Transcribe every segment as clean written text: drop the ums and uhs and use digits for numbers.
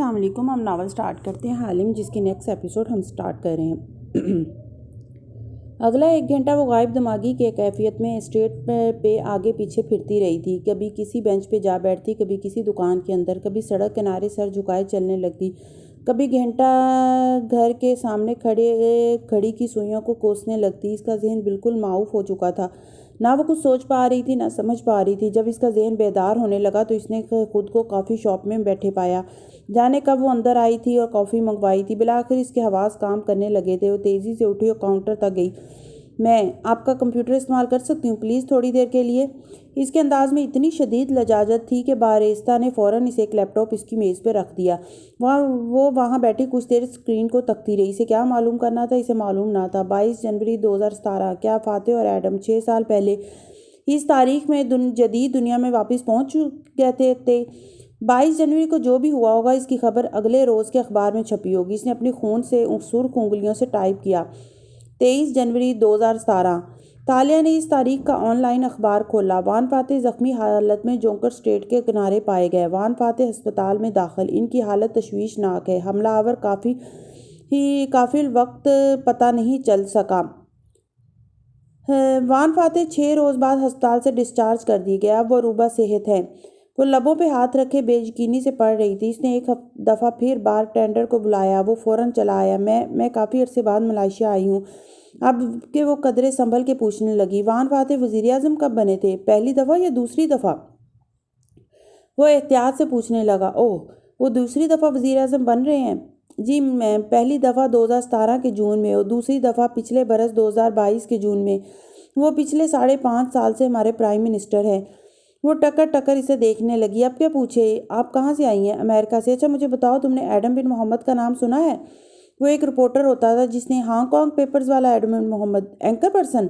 السلام علیکم. ہم ناول سٹارٹ کرتے ہیں حالم، جس کی نیکسٹ ایپیسوڈ ہم سٹارٹ کر رہے ہیں. اگلا 1 گھنٹہ وہ غائب دماغی کے کیفیت میں اسٹریٹ پہ آگے پیچھے پھرتی رہی تھی. کبھی کسی بینچ پہ جا بیٹھتی، کبھی کسی دکان کے اندر، کبھی سڑک کنارے سر جھکائے چلنے لگتی، کبھی گھنٹہ گھر کے سامنے کھڑی کی سوئیوں کو کوسنے لگتی. اس کا ذہن بالکل معاف ہو چکا تھا. نہ وہ کچھ سوچ پا رہی تھی، نہ سمجھ پا رہی تھی. جب اس کا ذہن بیدار ہونے لگا تو اس نے خود کو کافی شاپ میں بیٹھے پایا. جانے کب وہ اندر آئی تھی اور کافی منگوائی تھی. بالآخر اس کے حواس کام کرنے لگے تھے. وہ تیزی سے اٹھی اور کاؤنٹر تک گئی. میں آپ کا کمپیوٹر استعمال کر سکتی ہوں پلیز تھوڑی دیر کے لیے؟ اس کے انداز میں اتنی شدید لجاجت تھی کہ بارسٹا نے فوراً اسے ایک لیپ ٹاپ اس کی میز پہ رکھ دیا. وہ وہاں بیٹھی کچھ دیر اسکرین کو تکتی رہی. اسے کیا معلوم کرنا تھا؟ اسے معلوم نہ تھا. 22 جنوری 2017. کیا فاتح اور ایڈم 6 سال پہلے اس تاریخ میں جدید دنیا میں واپس پہنچ گئے تھے؟ 22 جنوری کو جو بھی ہوا ہوگا اس کی خبر اگلے روز کے اخبار میں چھپی ہوگی. اس نے اپنی خون سے سرخ انگلیوں سے ٹائپ کیا. 23 جنوری 2017. تالیہ نے اس تاریخ کا آن لائن اخبار کھولا. وان فاتح زخمی حالت میں جونکر اسٹریٹ کے کنارے پائے گئے. وان فاتح ہسپتال میں داخل. ان کی حالت تشویشناک ہے. حملہ آور کافی وقت پتہ نہیں چل سکا. وان فاتح 6 روز بعد ہسپتال سے ڈسچارج کر دی گیا. اب وہ روبہ صحت ہے. وہ لبوں پہ ہاتھ رکھے بے یقینی سے پڑھ رہی تھی. اس نے ایک دفعہ پھر بار ٹینڈر کو بلایا. وہ فوراً چلا آیا. میں کافی عرصے بعد ملائیشیا آئی ہوں. اب کہ وہ قدرے سنبھل کے پوچھنے لگی. وان فاتح وزیر اعظم کب بنے تھے؟ پہلی دفعہ یا دوسری دفعہ؟ وہ احتیاط سے پوچھنے لگا. اوہ، وہ دوسری دفعہ وزیر اعظم بن رہے ہیں؟ جی میم. پہلی دفعہ 2017 کے جون میں اور دوسری دفعہ پچھلے برس 2022 کے جون میں. وہ پچھلے 5.5 سال سے ہمارے پرائم منسٹر ہیں. وہ ٹکر اسے دیکھنے لگی. اب کیا پوچھے؟ آپ کہاں سے آئی ہیں؟ امریکہ سے. اچھا مجھے بتاؤ، تم نے ایڈم بن محمد کا نام سنا ہے؟ وہ ایک رپورٹر ہوتا تھا جس نے ہانگ کانگ پیپرز والا Adam bin Muhammad. Anchor person?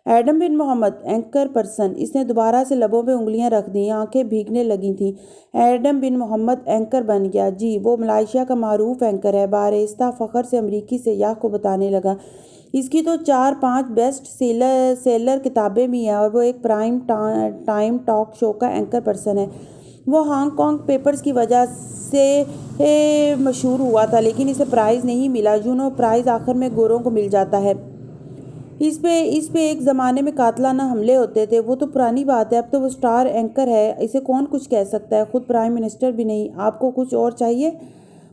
Adam bin Muhammad anchor person. اس نے دوبارہ سے لبوں پہ انگلیاں رکھ دیں. آنکھیں بھیگنے لگی تھیں. ایڈم بن محمد اینکر بن گیا؟ جی. وہ ملائیشیا کا معروف اینکر ہے. بارسٹا فخر سے امریکی سیاح کو بتانے لگا. اس کی تو 4-5 بیسٹ سیلر کتابیں بھی ہیں اور وہ ایک پرائم ٹائم ٹاک شو کا اینکر پرسن ہے. وہ ہانگ کانگ پیپرز کی وجہ سے مشہور ہوا تھا لیکن اسے پرائز نہیں ملا. جونو پرائز آخر میں گوروں کو مل جاتا ہے. اس پہ ایک زمانے میں قاتلانہ حملے ہوتے تھے. وہ تو پرانی بات ہے. اب تو وہ سٹار اینکر ہے. اسے کون کچھ کہہ سکتا ہے؟ خود پرائم منسٹر بھی نہیں. آپ کو کچھ اور چاہیے؟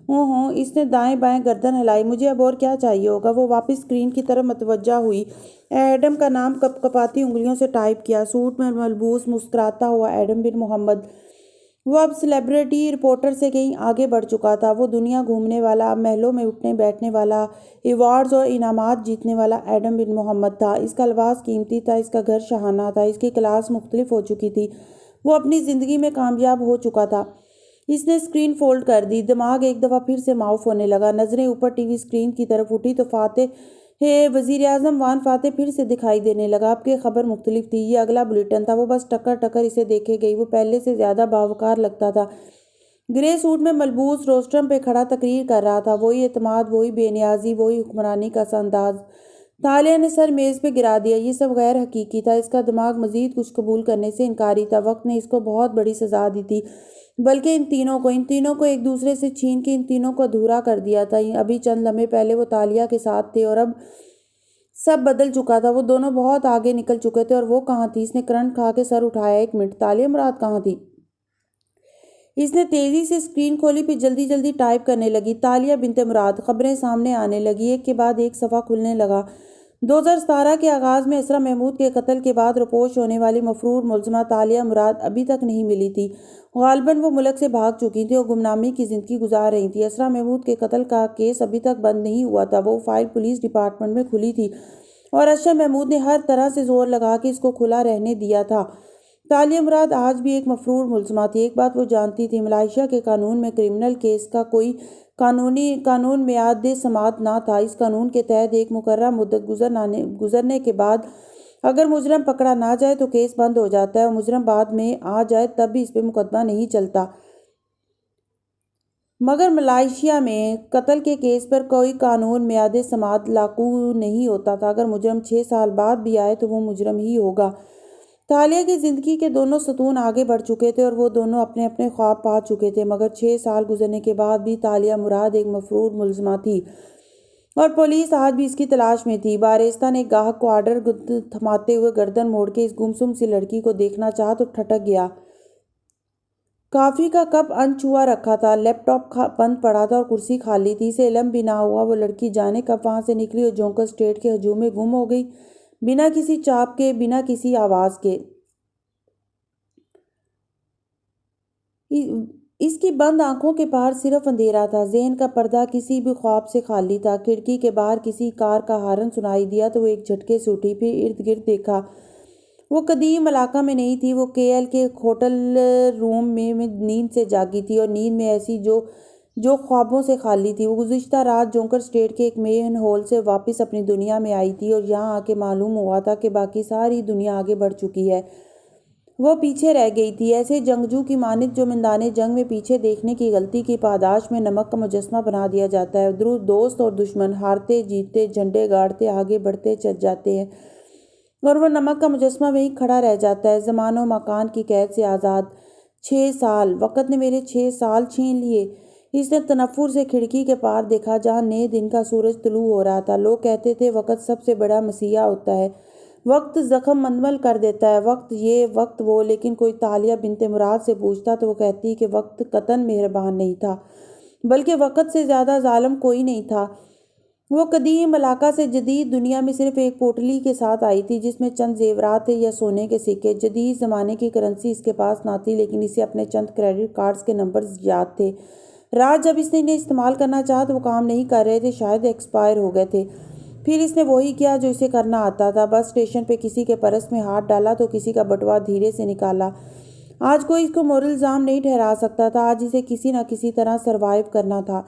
ہوں. اس نے دائیں بائیں گردن ہلائی. مجھے اب اور کیا چاہیے ہوگا؟ وہ واپس اسکرین کی طرف متوجہ ہوئی. ایڈم کا نام کپاتی انگلیوں سے ٹائپ کیا. سوٹ میں ملبوس مسکراتا ہوا ایڈم بن محمد. وہ اب سیلیبریٹی رپورٹر سے کہیں آگے بڑھ چکا تھا. وہ دنیا گھومنے والا، محلوں میں اٹھنے بیٹھنے والا، ایوارڈز اور انعامات جیتنے والا ایڈم بن محمد تھا. اس کا لباس قیمتی تھا. اس کا گھر شاہانہ تھا. اس کی کلاس مختلف ہو چکی تھی. وہ اپنی زندگی میں کامیاب ہو چکا تھا. اس نے اسکرین فولڈ کر دی. دماغ ایک دفعہ پھر سے معاف ہونے لگا. نظریں اوپر ٹی وی اسکرین کی طرف اٹھی تو وزیر اعظم وان فاتح پھر سے دکھائی دینے لگا. اب کی خبر مختلف تھی. یہ اگلا بلیٹن تھا. وہ بس ٹکر اسے دیکھے گئی. وہ پہلے سے زیادہ باوقار لگتا تھا. گرے سوٹ میں ملبوس روسٹرم پہ کھڑا تقریر کر رہا تھا. وہی اعتماد، وہی بے نیازی، وہی حکمرانی کا انداز. تالیہ نے سر میز پہ گرا دیا. یہ سب غیر حقیقی تھا. اس کا دماغ مزید کچھ قبول کرنے سے انکاری تھا. وقت نے اس کو بہت بڑی سزا دی تھی، بلکہ ان تینوں کو ایک دوسرے سے چھین کے ان تینوں کو ادھورا کر دیا تھا. ابھی چند لمحے پہلے وہ تالیہ کے ساتھ تھے اور اب سب بدل چکا تھا. وہ دونوں بہت آگے نکل چکے تھے. اور وہ کہاں تھی؟ اس نے کرنٹ کھا کے سر اٹھایا. 1 منٹ. تالیہ مراد کہاں تھی؟ اس نے تیزی سے اسکرین کھولی پھر جلدی ٹائپ کرنے لگی. تالیہ بنت مراد. خبریں سامنے آنے لگی. ایک کے بعد ایک صفحہ کھلنے لگا. 2017 کے آغاز میں اسرا محمود کے قتل کے بعد روپوش ہونے والی مفرور ملزمہ تالیہ مراد ابھی تک نہیں ملی تھی. غالباً وہ ملک سے بھاگ چکی تھیں اور گمنامی کی زندگی گزار رہی تھیں. اسرا محمود کے قتل کا کیس ابھی تک بند نہیں ہوا تھا. وہ فائل پولیس ڈپارٹمنٹ میں کھلی تھی اور اشرف محمود نے ہر طرح سے زور لگا کے اس کو کھلا رہنے دیا تھا. تالیہ مراد آج بھی ایک مفرور ملزمہ تھی. ایک بات وہ جانتی تھی، ملائیشیا کے قانون میں کرمنل کیس کا کوئی قانون میعاد سماعت نہ تھا. اس قانون کے تحت ایک مقررہ مدت گزرنے کے بعد اگر مجرم پکڑا نہ جائے تو کیس بند ہو جاتا ہے اور مجرم بعد میں آ جائے تب بھی اس پہ مقدمہ نہیں چلتا. مگر ملائیشیا میں قتل کے کیس پر کوئی قانون میعاد سماعت لاگو نہیں ہوتا تھا. اگر مجرم 6 سال بعد بھی آئے تو وہ مجرم ہی ہوگا. تالیہ کی زندگی کے دونوں ستون آگے بڑھ چکے تھے اور وہ دونوں اپنے اپنے خواب پا چکے تھے، مگر 6 سال گزرنے کے بعد بھی تالیہ مراد ایک مفرور ملزمہ تھی اور پولیس آج بھی اس کی تلاش میں تھی۔ بارستا نے گاہک کو آرڈر تھماتے ہوئے گردن موڑ کے اس گمسم سی لڑکی کو دیکھنا چاہا تو ٹھٹک گیا۔ کافی کا کپ انچھوا رکھا تھا، لیپ ٹاپ بند پڑا تھا اور کرسی خالی تھی۔ اسے علم بھی نہ ہوا وہ لڑکی جانے کب وہاں سے نکلی اور جونکر اسٹریٹ کے ہجوم میں گم ہو گئی، بنا کسی چاپ کے، بنا کسی آواز کے۔ اس کی بند آنکھوں کے باہر صرف اندھیرا تھا، ذہن کا پردہ کسی بھی خواب سے خالی تھا۔ کھڑکی کے باہر کسی کار کا ہارن سنائی دیا تو وہ ایک جھٹکے سے اٹھی، پھر ارد گرد دیکھا۔ وہ قدیم علاقہ میں نہیں تھی، وہ کے ایل کے ہوٹل روم میں نیند سے جاگی تھی، اور نیند میں ایسی جو خوابوں سے خالی تھی۔ وہ گزشتہ رات جونکر اسٹریٹ کے ایک مین ہول سے واپس اپنی دنیا میں آئی تھی اور یہاں آ کے معلوم ہوا تھا کہ باقی ساری دنیا آگے بڑھ چکی ہے، وہ پیچھے رہ گئی تھی۔ ایسے جنگجو کی مانند جو میدان جنگ میں پیچھے دیکھنے کی غلطی کی پاداش میں نمک کا مجسمہ بنا دیا جاتا ہے۔ دوست اور دشمن، ہارتے جیتتے، جھنڈے گاڑتے آگے بڑھتے چل جاتے ہیں اور وہ نمک کا مجسمہ وہیں کھڑا رہ جاتا ہے، زمان و مکان کی قید سے آزاد۔ 6 سال! وقت نے میرے 6 سال چھین لیے۔ اس نے تنفر سے کھڑکی کے پار دیکھا جہاں نئے دن کا سورج طلوع ہو رہا تھا۔ لوگ کہتے تھے وقت سب سے بڑا مسیحا ہوتا ہے، وقت زخم منمل کر دیتا ہے، وقت یہ وقت وہ، لیکن کوئی تالیہ بنت مراد سے پوچھتا تو وہ کہتی کہ وقت قطعاً مہربان نہیں تھا، بلکہ وقت سے زیادہ ظالم کوئی نہیں تھا۔ وہ قدیم علاقہ سے جدید دنیا میں صرف ایک پوٹلی کے ساتھ آئی تھی جس میں چند زیورات تھے یا سونے کے سکے۔ جدید زمانے کی کرنسی اس کے پاس نہ تھی، لیکن اسے اپنے چند کریڈٹ کارڈز کے نمبرز یاد تھے۔ رات جب اس نے انہیں استعمال کرنا چاہا تو وہ کام نہیں کر رہے تھے، شاید ایکسپائر ہو گئے تھے۔ پھر اس نے وہی کیا جو اسے کرنا آتا تھا، بس اسٹیشن پہ کسی کے پرس میں ہاتھ ڈالا تو کسی کا بٹوا دھیرے سے نکالا۔ آج کوئی اس کو مورل الزام نہیں ٹھہرا سکتا تھا، آج اسے کسی نہ کسی طرح سروائیو کرنا تھا۔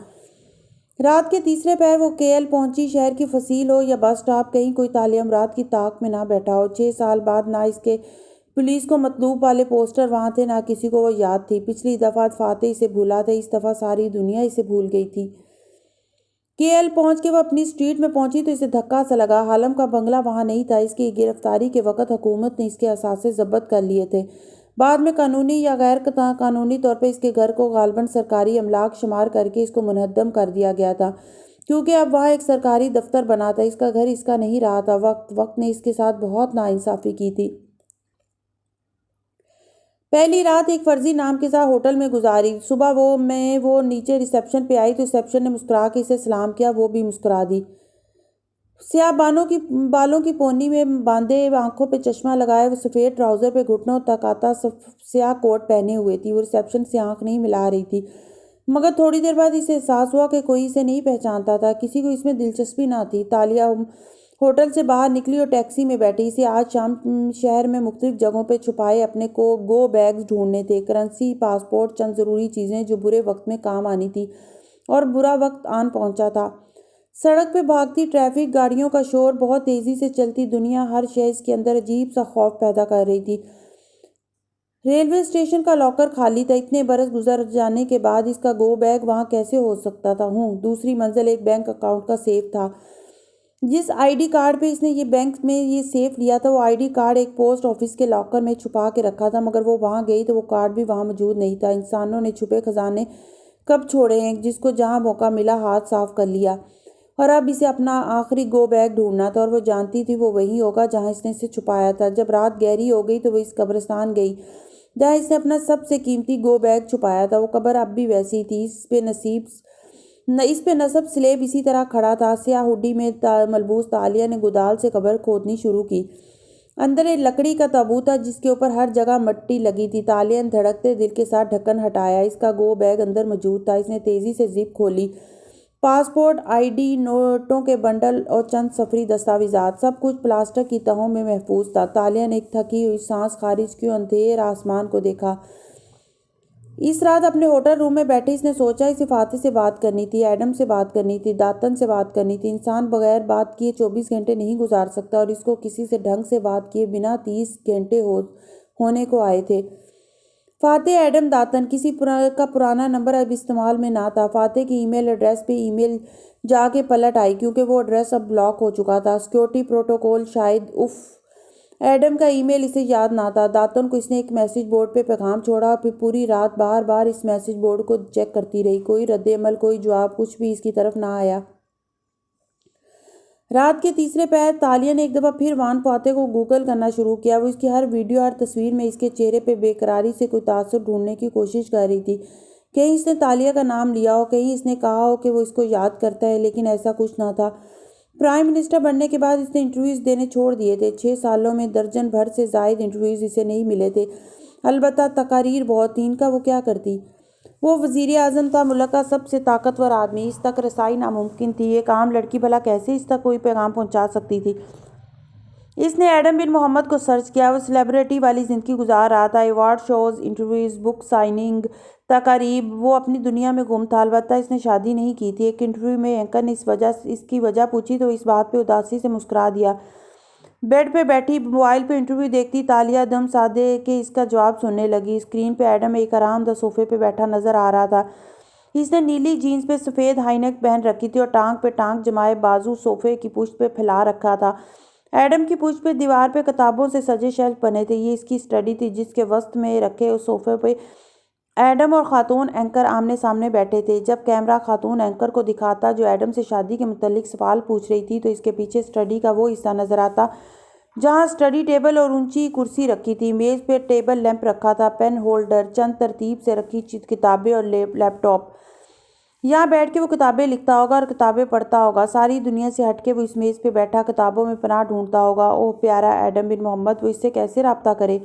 رات کے تیسرے پہر وہ کے ایل پہنچی، شہر کی فصیل ہو یا بس اسٹاپ، کہیں کوئی تالیہ مراد کی طاق میں نہ بیٹھا ہو۔ 6 سال بعد نہ اس کے پولیس کو مطلوب والے پوسٹر وہاں تھے، نہ کسی کو وہ یاد تھی۔ پچھلی دفعہ فاتح اسے بھولا تھا، اس دفعہ ساری دنیا اسے بھول گئی تھی۔ کے ایل پہنچ کے وہ اپنی اسٹریٹ میں پہنچی تو اسے دھکا سا لگا۔ حالم کا بنگلہ وہاں نہیں تھا، اس کی گرفتاری کے وقت حکومت نے اس کے اثاثے ضبط کر لیے تھے۔ بعد میں قانونی یا غیر قانونی طور پہ اس کے گھر کو غالباً سرکاری املاک شمار کر کے اس کو منہدم کر دیا گیا تھا، کیونکہ اب وہاں ایک سرکاری دفتر بنا تھا۔ اس کا گھر اس کا نہیں رہا تھا۔ وقت نے اس کے ساتھ بہت ناانصافی کی تھی۔ پہلی رات ایک فرضی نام کے ساتھ ہوٹل میں گزاری۔ صبح وہ نیچے ریسیپشن پہ آئی تو ریسیپشن نے مسکرا کے اسے سلام کیا، وہ بھی مسکرا دی۔ سیاہ بالوں کی پونی میں باندھے، آنکھوں پہ چشمہ لگائے، وہ سفید ٹراؤزر پہ گھٹنوں تک آتا سیاہ کوٹ پہنے ہوئے تھی۔ وہ ریسیپشن سے آنکھ نہیں ملا رہی تھی، مگر تھوڑی دیر بعد اسے احساس ہوا کہ کوئی اسے نہیں پہچانتا تھا، کسی کو اس میں دلچسپی نہ تھی۔ تالیہ ہوٹل سے باہر نکلی اور ٹیکسی میں بیٹھی۔ اسے آج شام شہر میں مختلف جگہوں پہ چھپائے اپنے گو بیگز ڈھونڈنے تھے، کرنسی، پاسپورٹ، چند ضروری چیزیں جو برے وقت میں کام آنی تھی، اور برا وقت آن پہنچا تھا۔ سڑک پہ بھاگتی ٹریفک، گاڑیوں کا شور، بہت تیزی سے چلتی دنیا، ہر شے اس کے اندر عجیب سا خوف پیدا کر رہی تھی۔ ریلوے اسٹیشن کا لاکر خالی تھا، اتنے برس گزر جانے کے بعد اس کا گو بیگ وہاں کیسے ہو سکتا تھا؟ دوسری منزل ایک بینک اکاؤنٹ کا سیف تھا۔ جس آئی ڈی کارڈ پہ اس نے یہ بینک میں یہ سیف لیا تھا، وہ آئی ڈی کارڈ ایک پوسٹ آفس کے لاکر میں چھپا کے رکھا تھا، مگر وہ وہاں گئی تو وہ کارڈ بھی وہاں موجود نہیں تھا۔ انسانوں نے چھپے خزانے کب چھوڑے ہیں، جس کو جہاں موقع ملا ہاتھ صاف کر لیا، اور اب اسے اپنا آخری گو بیگ ڈھونڈنا تھا، اور وہ جانتی تھی وہ وہیں ہوگا جہاں اس نے اسے چھپایا تھا۔ جب رات گہری ہو گئی تو وہ اس قبرستان گئی جہاں اس نے اپنا سب سے قیمتی گو بیگ چھپایا تھا۔ وہ قبر اب بھی ویسی تھی، اس پہ نصب سلیب اسی طرح کھڑا تھا۔ سیاہ ہڈی میں ملبوس تالیہ نے گدال سے قبر کھودنی شروع کی۔ اندر ایک لکڑی کا تابوت تھا جس کے اوپر ہر جگہ مٹی لگی تھی۔ تالیہ نے دھڑکتے دل کے ساتھ ڈھکن ہٹایا، اس کا گو بیگ اندر موجود تھا۔ اس نے تیزی سے زپ کھولی، پاسپورٹ، آئی ڈی، نوٹوں کے بنڈل اور چند سفری دستاویزات، سب کچھ پلاسٹک کی تہوں میں محفوظ تھا۔ تالیہ نے ایک تھکی ہوئی سانس خارج کی اور اندھیر آسمان کو دیکھا۔ اس رات اپنے ہوٹل روم میں بیٹھے اس نے سوچا اسے فاتح سے بات کرنی تھی، ایڈم سے بات کرنی تھی، داتن سے بات کرنی تھی۔ انسان بغیر بات کیے 24 گھنٹے نہیں گزار سکتا، اور اس کو کسی سے ڈھنگ سے بات کیے بنا 30 گھنٹے ہونے کو آئے تھے۔ فاتح، ایڈم، داتن، کسی کا پرانا نمبر اب استعمال میں نہ تھا۔ فاتح کی ای میل ایڈریس پہ ای میل جا کے پلٹ آئی، کیونکہ وہ ایڈریس اب بلاک ہو چکا تھا۔ سیکیورٹی پروٹوکول شاید ایڈم کا ای میل اسے یاد نہ تھا۔ داتن کو اس نے ایک میسج بورڈ پہ پیغام چھوڑا اور پھر پوری رات بار بار اس میسج بورڈ کو چیک کرتی رہی۔ کوئی رد عمل، کوئی جواب، کچھ بھی اس کی طرف نہ آیا۔ رات کے تیسرے پہر تالیہ نے ایک دفعہ پھر وان فاتح کو گوگل کرنا شروع کیا۔ وہ اس کی ہر ویڈیو، ہر تصویر میں اس کے چہرے پہ بے قراری سے کوئی تاثر ڈھونڈنے کی کوشش کر رہی تھی۔ کہیں اس نے تالیہ کا نام لیا ہو، کہیں اس نے کہا ہو کہ وہ اس کو یاد کرتا ہے، لیکن ایسا کچھ نہ تھا۔ پرائم منسٹر بننے کے بعد اس نے انٹرویوز دینے چھوڑ دیے تھے۔ 6 سالوں میں درجن بھر سے زائد انٹرویوز اسے نہیں ملے تھے۔ البتہ تقاریر بہت تھیں۔ ان کا وہ کیا کرتی؟ وہ وزیر اعظم تھا، ملک کا سب سے طاقتور آدمی۔ اس تک رسائی ناممکن تھی۔ ایک عام لڑکی بھلا کیسے اس تک کوئی پیغام پہنچا سکتی تھی؟ اس نے ایڈم بن محمد کو سرچ کیا۔ وہ سیلیبریٹی والی زندگی گزار رہا تھا۔ ایوارڈ شوز، انٹرویوز، بک سائننگ، تقاریب، وہ اپنی دنیا میں گم تھا۔ البتہ اس نے شادی نہیں کی تھی۔ ایک انٹرویو میں اینکر نے اس کی وجہ پوچھی تو اس بات پہ اداسی سے مسکرا دیا۔ بیڈ پہ بیٹھی موبائل پہ انٹرویو دیکھتی تالیہ دم سادے کہ اس کا جواب سننے لگی۔ اسکرین پہ ایڈم ایک آرام دہ صوفے پہ بیٹھا نظر آ رہا تھا۔ اس نے نیلی جینز پہ سفید ہائی نیک پہن رکھی تھی اور ٹانگ پہ ٹانگ جمائے بازو صوفے کی پشت پہ پھیلا رکھا تھا۔ ایڈم کی پشت پہ دیوار پہ کتابوں سے سجے شیلف بنے تھے۔ یہ اس کی اسٹڈی تھی، جس کے وسط میں رکھے اس صوفے پہ ایڈم اور خاتون اینکر آمنے سامنے بیٹھے تھے۔ جب کیمرہ خاتون اینکر کو دکھاتا جو ایڈم سے شادی کے متعلق سوال پوچھ رہی تھی، تو اس کے پیچھے اسٹڈی کا وہ حصہ نظر آتا جہاں اسٹڈی ٹیبل اور اونچی کرسی رکھی تھی۔ میز پہ ٹیبل لیمپ رکھا تھا، پین ہولڈر، چند ترتیب سے رکھی کتابیں اور لیپ ٹاپ۔ یہاں بیٹھ کے وہ کتابیں لکھتا ہوگا اور کتابیں پڑھتا ہوگا۔ ساری دنیا سے ہٹ کے وہ اس میز پہ بیٹھا کتابوں میں پناہ ڈھونڈتا ہوگا۔ اوہ پیارا ایڈم بن محمد، وہ اس سے کیسے رابطہ کرے؟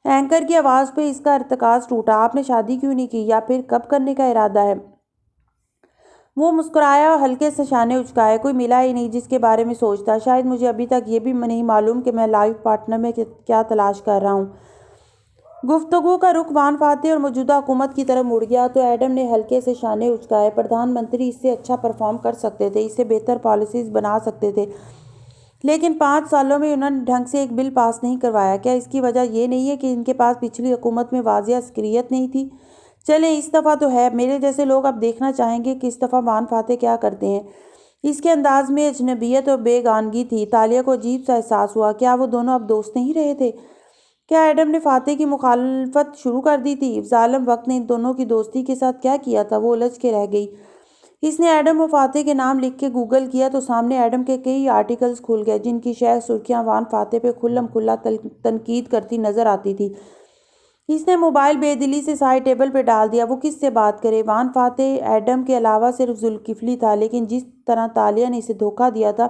اینکر کی آواز پہ اس کا ارتکاز ٹوٹا۔ آپ نے شادی کیوں نہیں کی، یا پھر کب کرنے کا ارادہ ہے؟ وہ مسکرایا اور ہلکے سے شانے اچکائے۔ کوئی ملا ہی نہیں جس کے بارے میں سوچتا۔ شاید مجھے ابھی تک یہ بھی نہیں معلوم کہ میں لائف پارٹنر میں کیا تلاش کر رہا ہوں۔ گفتگو کا رخ وان فاتح اور موجودہ حکومت کی طرف مڑ گیا تو ایڈم نے ہلکے سے شانے اچکائے۔ پردھان منتری اس سے اچھا پرفارم کر سکتے تھے، اس سے بہتر پالیسیز بنا سکتے تھے، لیکن 5 سالوں میں انہوں نے ڈھنگ سے ایک بل پاس نہیں کروایا۔ کیا اس کی وجہ یہ نہیں ہے کہ ان کے پاس پچھلی حکومت میں واضح عسکریت نہیں تھی؟ چلیں اس دفعہ تو ہے۔ میرے جیسے لوگ اب دیکھنا چاہیں گے کہ اس دفعہ وان فاتح کیا کرتے ہیں۔ اس کے انداز میں اجنبیت اور بے گانگی تھی۔ تالیہ کو عجیب سا احساس ہوا۔ کیا وہ دونوں اب دوست نہیں رہے تھے؟ کیا ایڈم نے فاتح کی مخالفت شروع کر دی تھی؟ ظالم وقت نے ان دونوں کی دوستی کے ساتھ کیا کیا تھا؟ وہ الجھ کے رہ گئی۔ اس نے ایڈم اور فاتح کے نام لکھ کے گوگل کیا تو سامنے ایڈم کے کئی آرٹیکلز کھل گئے جن کی شہ سرخیاں وان فاتح پہ کھلم کھلا تنقید کرتی نظر آتی تھی۔ اس نے موبائل بے دلی سے سائڈ ٹیبل پہ ڈال دیا۔ وہ کس سے بات کرے؟ وان فاتح ایڈم کے علاوہ صرف ذوالکفلی تھا، لیکن جس طرح تالیہ نے اسے دھوکہ دیا تھا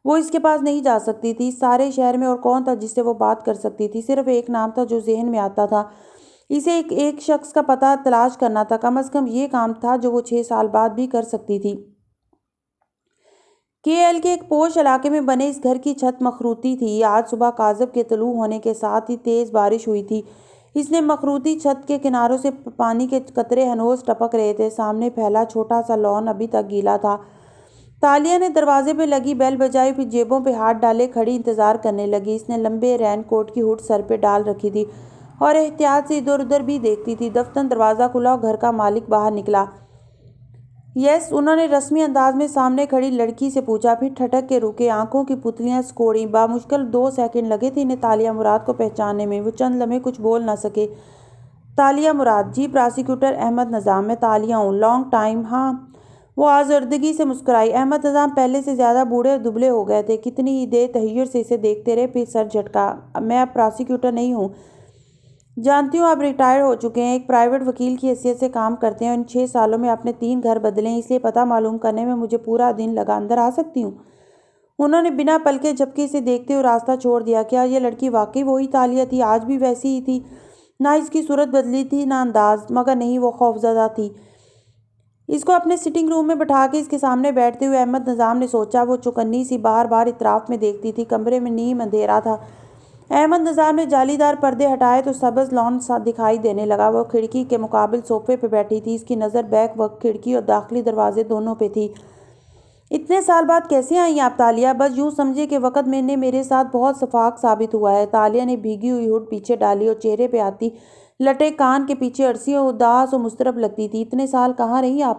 وہ اس کے پاس نہیں جا سکتی تھی۔ اس سارے شہر میں اور کون تھا جس سے وہ بات کر سکتی تھی؟ صرف ایک نام تھا جو ذہن میں آتا تھا۔ اسے ایک شخص کا پتہ تلاش کرنا تھا۔ کم از کم یہ کام تھا جو وہ 6 سال بعد بھی کر سکتی تھی۔ KL کے ایک پوش علاقے میں بنے اس گھر کی چھت مخروطی تھی۔ آج صبح کاذب کے طلوع ہونے کے ساتھ ہی تیز بارش ہوئی تھی۔ اس نے مخروطی چھت کے کناروں سے پانی کے قطرے ہنوز ٹپک رہے تھے۔ سامنے پھیلا چھوٹا سا لان ابھی تک گیلا تھا۔ تالیہ نے دروازے پہ لگی بیل بجائی، پھر جیبوں پہ ہاتھ ڈالے کھڑی انتظار کرنے لگی۔ اس نے لمبے رین کوٹ کی ہڈ سر پہ ڈال رکھی تھی اور احتیاط سے ادھر ادھر بھی دیکھتی تھی۔ دفتر دروازہ کھلا اور گھر کا مالک باہر نکلا۔ یس، انہوں نے رسمی انداز میں سامنے کھڑی لڑکی سے پوچھا، پھر ٹھٹک کے رکے۔ آنکھوں کی پتلیاں سکوڑیں۔ بامشکل 2 سیکنڈ لگے تھے انہیں تالیہ مراد کو پہچاننے میں۔ وہ چند لمحے کچھ بول نہ سکے۔ تالیہ مراد؟ جی پراسیکیوٹر احمد نظام، میں تالیہ ہوں۔ لانگ ٹائم، ہاں۔ وہ آزردگی سے مسکرائی۔ احمد نظام پہلے سے زیادہ بوڑھے اور دبلے ہو گئے تھے۔ کتنی ہی دیر تحیر سے اسے دیکھتے رہے، پھر سر جھٹکا۔ میں اب پراسیکیوٹر نہیں ہوں۔ جانتی ہوں آپ ریٹائر ہو چکے ہیں، ایک پرائیویٹ وکیل کی حیثیت سے کام کرتے ہیں اور ان 6 سالوں میں آپ نے 3 گھر بدلے ہیں، اس لیے پتہ معلوم کرنے میں مجھے پورا دن لگا۔ اندر آ سکتی ہوں؟ انہوں نے بنا پلکے جھپکے اسے دیکھتے ہوئے راستہ چھوڑ دیا۔ کیا یہ لڑکی واقعی وہی تالیہ تھی؟ آج بھی ویسی ہی تھی؟ نہ اس کی صورت بدلی تھی نہ انداز، مگر نہیں، وہ خوفزدہ تھی۔ اس کو اپنے سٹنگ روم میں بٹھا کے اس کے سامنے بیٹھتے ہوئے احمد نظام نے سوچا۔ وہ چوکنی سی بار بار اطراف میں دیکھتی تھی۔ کمرے میں نیم اندھیرا تھا۔ احمد نظام نے جالی دار پردے ہٹائے تو سبز لان سا دکھائی دینے لگا۔ وہ کھڑکی کے مقابل صوفے پہ بیٹھی تھی۔ اس کی نظر بیک وقت کھڑکی اور داخلی دروازے دونوں پہ تھی۔ اتنے سال بعد کیسے آئی آپ تالیہ؟ بس یوں سمجھے کہ وقت میں نے میرے ساتھ بہت شفاق ثابت ہوا ہے۔ تالیہ نے بھیگی ہوئی ہڈ پیچھے ڈالی اور چہرے پہ آتی لٹے کان کے پیچھے اڑسی اور اداس اور مضطرب لگتی تھی۔ اتنے سال کہاں رہی آپ؟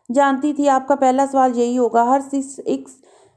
جانتی تھی آپ کا پہلا سوال یہی ہوگا۔ ہر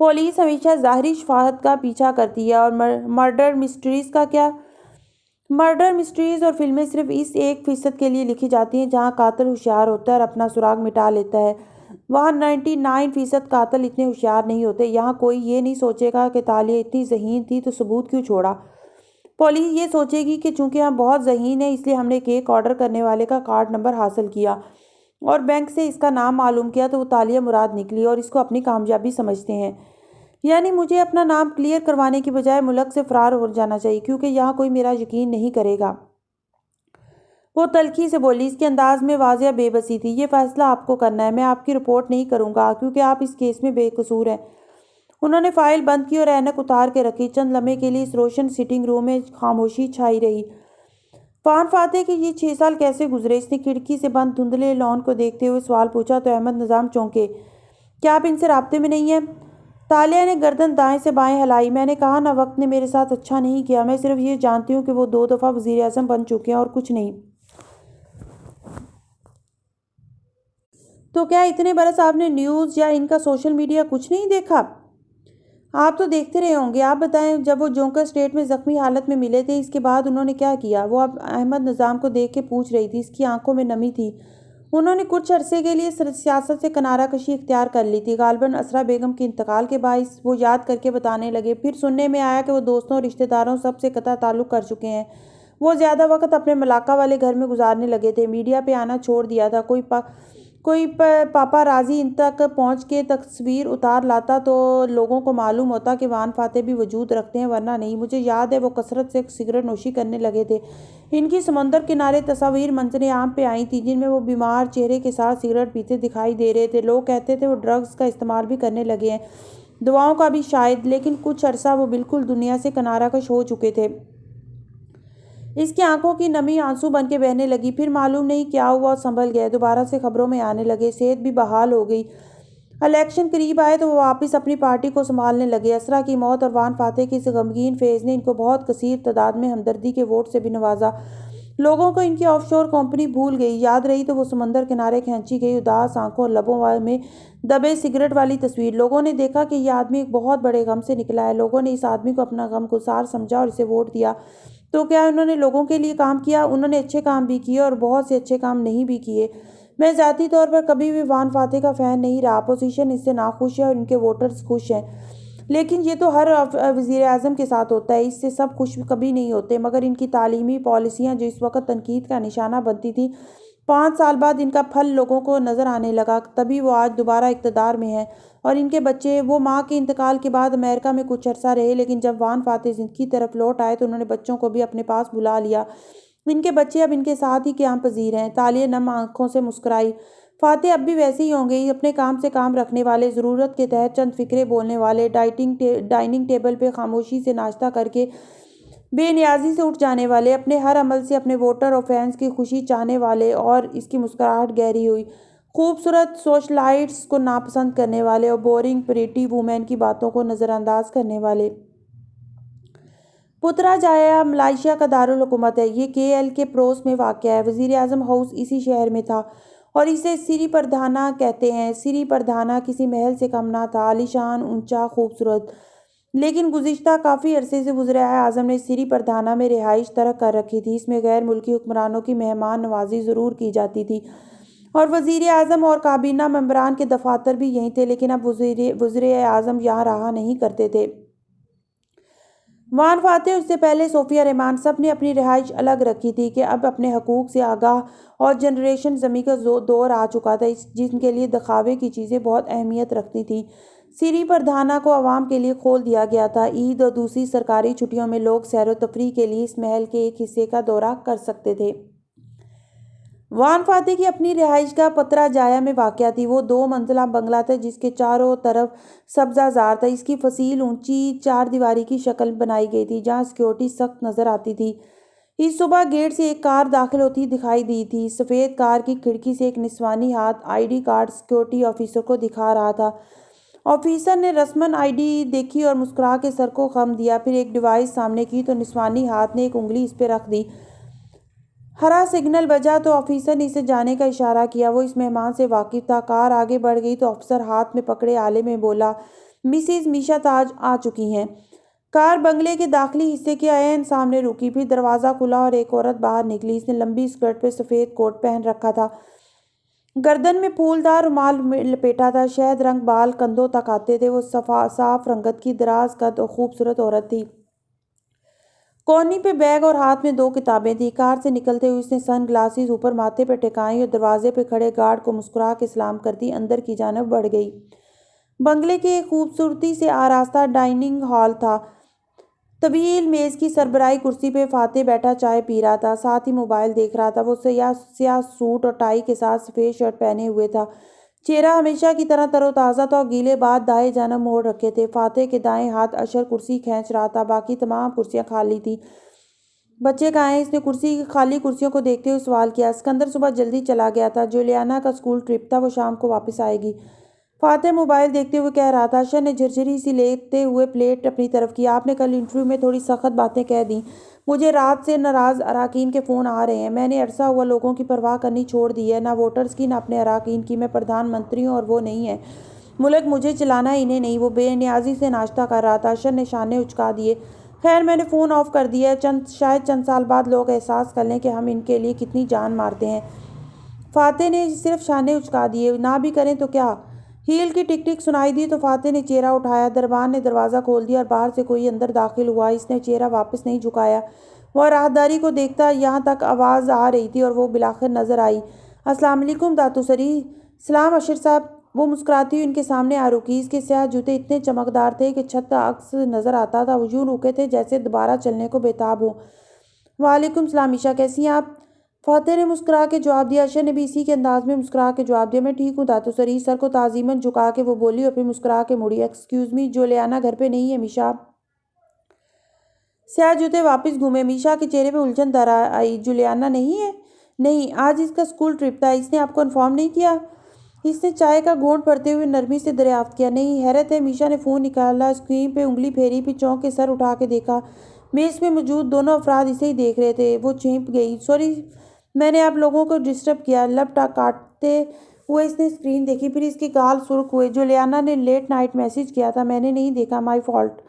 پولیس ہمیشہ ظاہری شفاہت کا پیچھا کرتی ہے اور مرڈر مسٹریز اور فلمیں صرف اس 1% کے لیے لکھی جاتی ہیں جہاں قاتل ہوشیار ہوتا ہے اور اپنا سراغ مٹا لیتا ہے۔ وہاں 99% قاتل اتنے ہوشیار نہیں ہوتے۔ یہاں کوئی یہ نہیں سوچے گا کہ تالیہ اتنی ذہین تھی تو ثبوت کیوں چھوڑا۔ پولیس یہ سوچے گی کہ چونکہ ہم بہت ذہین ہیں اس لیے ہم نے کیک آرڈر کرنے والے کا کارڈ نمبر حاصل کیا اور بینک سے اس کا نام معلوم کیا تو وہ تالیہ مراد نکلی اور اس کو اپنی کامیابی سمجھتے ہیں۔ یعنی مجھے اپنا نام کلیئر کروانے کی بجائے ملک سے فرار ہو جانا چاہیے کیونکہ یہاں کوئی میرا یقین نہیں کرے گا۔ وہ تلخی سے بولی۔ اس کے انداز میں واضح بے بسی تھی۔ یہ فیصلہ آپ کو کرنا ہے۔ میں آپ کی رپورٹ نہیں کروں گا کیونکہ آپ اس کیس میں بے قصور ہیں۔ انہوں نے فائل بند کی اور اینک اتار کے رکھی۔ چند لمحے کے لیے اس روشن سٹنگ روم میں خاموشی چھائی رہی۔ وان فاتح کے یہ 6 سال کیسے گزرے؟ اس نے کھڑکی سے بند دھندلے لان کو دیکھتے ہوئے سوال پوچھا تو احمد نظام چونکے۔ کیا آپ ان سے رابطے میں نہیں ہیں؟ تالیہ نے گردن دائیں سے بائیں ہلائی۔ میں نے کہا نا وقت نے میرے ساتھ اچھا نہیں کیا۔ میں صرف یہ جانتی ہوں کہ وہ 2 دفعہ وزیر اعظم بن چکے ہیں اور کچھ نہیں۔ تو کیا اتنے برس آپ نے نیوز یا ان کا سوشل میڈیا کچھ نہیں دیکھا؟ آپ تو دیکھتے رہے ہوں گے۔ آپ بتائیں جب وہ جونکر اسٹیٹ میں زخمی حالت میں ملے تھے اس کے بعد انہوں نے کیا کیا؟ وہ اب احمد نظام کو دیکھ کے پوچھ رہی تھی۔ اس کی آنکھوں میں نمی تھی۔ انہوں نے کچھ عرصے کے لیے سیاست سے کنارہ کشی اختیار کر لی تھی۔ غالباً اسرا بیگم کے انتقال کے باعث۔ وہ یاد کر کے بتانے لگے۔ پھر سننے میں آیا کہ وہ دوستوں اور رشتہ داروں سب سے قطع تعلق کر چکے ہیں۔ وہ زیادہ وقت اپنے ملاقہ والے گھر میں گزارنے لگے تھے۔ میڈیا پہ آنا چھوڑ دیا تھا۔ کوئی پاپارازی ان تک پہنچ کے تصویر اتار لاتا تو لوگوں کو معلوم ہوتا کہ وان فاتح بھی وجود رکھتے ہیں ورنہ نہیں۔ مجھے یاد ہے وہ کثرت سے سگریٹ نوشی کرنے لگے تھے۔ ان کی سمندر کنارے تصاویر منظر عام پہ آئی تھیں جن میں وہ بیمار چہرے کے ساتھ سگریٹ پیتے دکھائی دے رہے تھے۔ لوگ کہتے تھے وہ ڈرگز کا استعمال بھی کرنے لگے ہیں، دواؤں کا بھی شاید، لیکن کچھ عرصہ وہ بالکل دنیا سے کنارہ کش ہو چکے تھے۔ اس کی آنکھوں کی نمی آنسو بن کے بہنے لگی۔ پھر معلوم نہیں کیا ہوا اور سنبھل گئے۔ دوبارہ سے خبروں میں آنے لگے۔ صحت بھی بحال ہو گئی۔ الیکشن قریب آئے تو وہ واپس اپنی پارٹی کو سنبھالنے لگے۔ اسرا کی موت اور وان فاتح کے اس غمگین فیض نے ان کو بہت کثیر تعداد میں ہمدردی کے ووٹ سے بھی نوازا۔ لوگوں کو ان کی آف شور کمپنی بھول گئی۔ یاد رہی تو وہ سمندر کنارے کھینچی گئی اداس آنکھوں اور لبوں میں دبے سگریٹ والی تصویر۔ لوگوں نے دیکھا کہ یہ آدمی ایک بہت بڑے غم سے نکلا ہے۔ لوگوں نے اس آدمی کو اپنا غم گسار سمجھا اور اسے ووٹ دیا۔ تو کیا انہوں نے لوگوں کے لیے کام کیا؟ انہوں نے اچھے کام بھی کیے اور بہت سے اچھے کام نہیں بھی کیے۔ میں ذاتی طور پر کبھی بھی وان فاتح کا فین نہیں رہا۔ اپوزیشن اس سے ناخوش ہے اور ان کے ووٹرز خوش ہیں، لیکن یہ تو ہر وزیر اعظم کے ساتھ ہوتا ہے۔ اس سے سب خوش کبھی نہیں ہوتے۔ مگر ان کی تعلیمی پالیسیاں جو اس وقت تنقید کا نشانہ بنتی تھیں 5 سال بعد ان کا پھل لوگوں کو نظر آنے لگا، تبھی وہ آج دوبارہ اقتدار میں ہیں۔ اور ان کے بچے، وہ ماں کے انتقال کے بعد امریکہ میں کچھ عرصہ رہے، لیکن جب وان فاتح زندگی کی طرف لوٹ آئے تو انہوں نے بچوں کو بھی اپنے پاس بلا لیا۔ ان کے بچے اب ان کے ساتھ ہی قیام پذیر ہیں۔ تالیہ نم آنکھوں سے مسکرائی۔ فاتح اب بھی ویسے ہی ہوں گے، اپنے کام سے کام رکھنے والے، ضرورت کے تحت چند فقرے بولنے والے، ڈائننگ ٹیبل پہ خاموشی سے ناشتہ کر کے بے نیازی سے اٹھ جانے والے، اپنے ہر عمل سے اپنے ووٹر اور فینس کی خوشی چاہنے والے۔ اور اس کی مسکراہٹ گہری ہوئی۔ خوبصورت سوشلائٹس کو ناپسند کرنے والے اور بورنگ پریٹی وومن کی باتوں کو نظر انداز کرنے والے۔ پترا جایا ملائیشیا کا دارالحکومت ہے۔ یہ KL کے پڑوس میں واقع ہے۔ وزیر اعظم ہاؤس اسی شہر میں تھا اور اسے سری پردھانا کہتے ہیں۔ سری پردھانا کسی محل سے کم نہ تھا، عالیشان، اونچا، خوبصورت۔ لیکن گزشتہ کافی عرصے سے وزیر اعظم نے سری پردھانا میں رہائش ترک کر رکھی تھی۔ اس میں غیر ملکی حکمرانوں کی مہمان نوازی ضرور کی جاتی تھی اور وزیر اعظم اور کابینہ ممبران کے دفاتر بھی یہیں تھے، لیکن اب وزیر اعظم یہاں رہا نہیں کرتے تھے۔ وان فاتح اور اس سے پہلے صوفیہ رحمان سب نے اپنی رہائش الگ رکھی تھی کہ اب اپنے حقوق سے آگاہ اور جنریشن زمیں کا دور آ چکا تھا جن کے لیے دکھاوے کی چیزیں بہت اہمیت رکھتی تھیں۔ سری پردھانا کو عوام کے لیے کھول دیا گیا تھا۔ عید اور دوسری سرکاری چھٹیوں میں لوگ سیر و تفریح کے لیے اس محل کے ایک حصے کا دورہ کر سکتے تھے۔ وان فاتح کی اپنی رہائش گاہ پترا جایا میں واقع تھی۔ وہ 2 منزلہ بنگلہ تھا جس کے چاروں طرف سبزہ زار تھا۔ اس کی فصیل اونچی 4 دیواری کی شکل بنائی گئی تھی جہاں سیکورٹی سخت نظر آتی تھی۔ اس صبح گیٹ سے ایک کار داخل ہوتی دکھائی دی تھی۔ سفید کار کی کھڑکی سے ایک نسوانی ہاتھ ID کارڈ سیکورٹی آفیسر کو دکھا رہا تھا۔ آفیسر نے رسماً ID دیکھی اور مسکرا کے سر کو خم دیا، پھر ایک ڈیوائس سامنے کی تو نسوانی ہاتھ نے ایک انگلی اس پہ رکھ دی۔ ہرا سگنل بجا تو آفیسر نے اسے جانے کا اشارہ کیا۔ وہ اس مہمان سے واقف تھا۔ کار آگے بڑھ گئی تو افسر ہاتھ میں پکڑے آلے میں بولا، مسز میشا تاج آ چکی ہیں۔ کار بنگلے کے داخلی حصے کے عین سامنے رکی، پھر دروازہ کھلا اور ایک عورت باہر نکلی۔ اس نے لمبی اسکرٹ پہ سفید کوٹ پہن رکھا تھا، گردن میں پھولدار رومال لپیٹا تھا، شہد رنگ بال کندھوں تک آتے تھے۔ وہ صاف رنگت کی، دراز قد اور خوبصورت عورت تھی۔ کونی پہ بیگ اور ہاتھ میں 2 کتابیں تھیں۔ کار سے نکلتے ہوئے اس نے سن گلاسز اوپر ماتھے پہ ٹکائیں اور دروازے پہ کھڑے گارڈ کو مسکرا کے سلام کرتی اندر کی جانب بڑھ گئی۔ بنگلے کے ایک خوبصورتی سے آراستہ ڈائننگ ہال تھا۔ طویل میز کی سربراہی کرسی پہ فاتح بیٹھا چائے پی رہا تھا، ساتھ ہی موبائل دیکھ رہا تھا۔ وہ سیاہ سوٹ اور ٹائی کے ساتھ سفید شرٹ پہنے ہوئے تھا، چہرہ ہمیشہ کی طرح تر و تازہ تھا اور گیلے بال دائیں جانب موڑ رکھے تھے۔ فاتح کے دائیں ہاتھ اشر کرسی کھینچ رہا تھا، باقی تمام کرسیاں خالی تھیں۔ بچے کہاں ہیں؟ اس نے خالی کرسیوں کو دیکھتے ہوئے سوال کیا۔ اسکندر صبح جلدی چلا گیا تھا، جولیانا کا اسکول ٹرپ تھا، وہ شام کو واپس آئے گی، فاتح موبائل دیکھتے ہوئے کہہ رہا تھا۔ اشر نے جھرجھری سی لیتے ہوئے پلیٹ اپنی طرف کی۔ آپ نے کل انٹرویو میں تھوڑی سخت باتیں کہہ دیں۔ مجھے رات سے ناراض اراکین کے فون آ رہے ہیں۔ میں نے عرصہ ہوا لوگوں کی پرواہ کرنی چھوڑ دی ہے، نہ ووٹرز کی نہ اپنے اراکین کی۔ میں پردھان منتری ہوں اور وہ نہیں ہیں۔ ملک مجھے چلانا ہے، انہیں نہیں۔ وہ بے نیازی سے ناشتہ کر رہا تھا۔ اشر نے شانے اچکا دیے۔ خیر میں نے فون آف کر دیا ہے، شاید چند سال بعد لوگ احساس کر لیں کہ ہم ان کے لیے کتنی جان مارتے ہیں۔ فاتح نے صرف شانے اچکا دیے۔ نہ بھی کریں تو کیا؟ ہیل کی ٹک ٹک سنائی دی تو فاتح نے چہرہ اٹھایا۔ دربان نے دروازہ کھول دیا اور باہر سے کوئی اندر داخل ہوا۔ اس نے چہرہ واپس نہیں جھکایا، وہ راہداری کو دیکھتا۔ یہاں تک آواز آ رہی تھی اور وہ بالآخر نظر آئی۔ السلام علیکم داتو سری۔ سلام اشر صاحب۔ وہ مسکراتی ہوئی ان کے سامنے آ رکی۔ اس کے سیاہ جوتے اتنے چمکدار تھے کہ چھت کا عکس نظر آتا تھا۔ وہ یوں رکے تھے جیسے دوبارہ چلنے کو بےتاب ہوں۔ وعلیکم السلام میشا، کیسی ہیں آپ؟ فاتح نے مسکرا کے جواب دیا۔ اشر نے بھی اسی کے انداز میں مسکرا کے جواب دیا۔ میں ٹھیک ہوں داتو سری۔ سر کو تعظیماً جھکا کے وہ بولی اور پھر مسکرا کے مڑی۔ ایکسکیوز می، جولیانا گھر پہ نہیں ہے میشا؟ سیاہ جوتے واپس گھومے۔ میشا کے چہرے پہ الجھن در آئی۔ جولیانا نہیں ہے؟ نہیں، آج اس کا اسکول ٹرپ تھا۔ اس نے آپ کو انفارم نہیں کیا؟ اس نے چائے کا گھونٹ بھرتے ہوئے نرمی سے دریافت کیا۔ نہیں، حیرت ہے۔ میشا نے فون نکالا، اسکرین پہ انگلی پھیری، پھر چونک کے سر اٹھا کے دیکھا۔ میز پہ موجود دونوں افراد اسے ہی دیکھ رہے تھے۔ وہ چینپ گئی۔ سوری، میں نے آپ لوگوں کو ڈسٹرب کیا۔ لب کاٹتے ہوئے اس نے اسکرین دیکھی، پھر اس کے گال سرخ ہوئے۔ جولیانا نے لیٹ نائٹ میسج کیا تھا، میں نے نہیں دیکھا، مائی فالٹ۔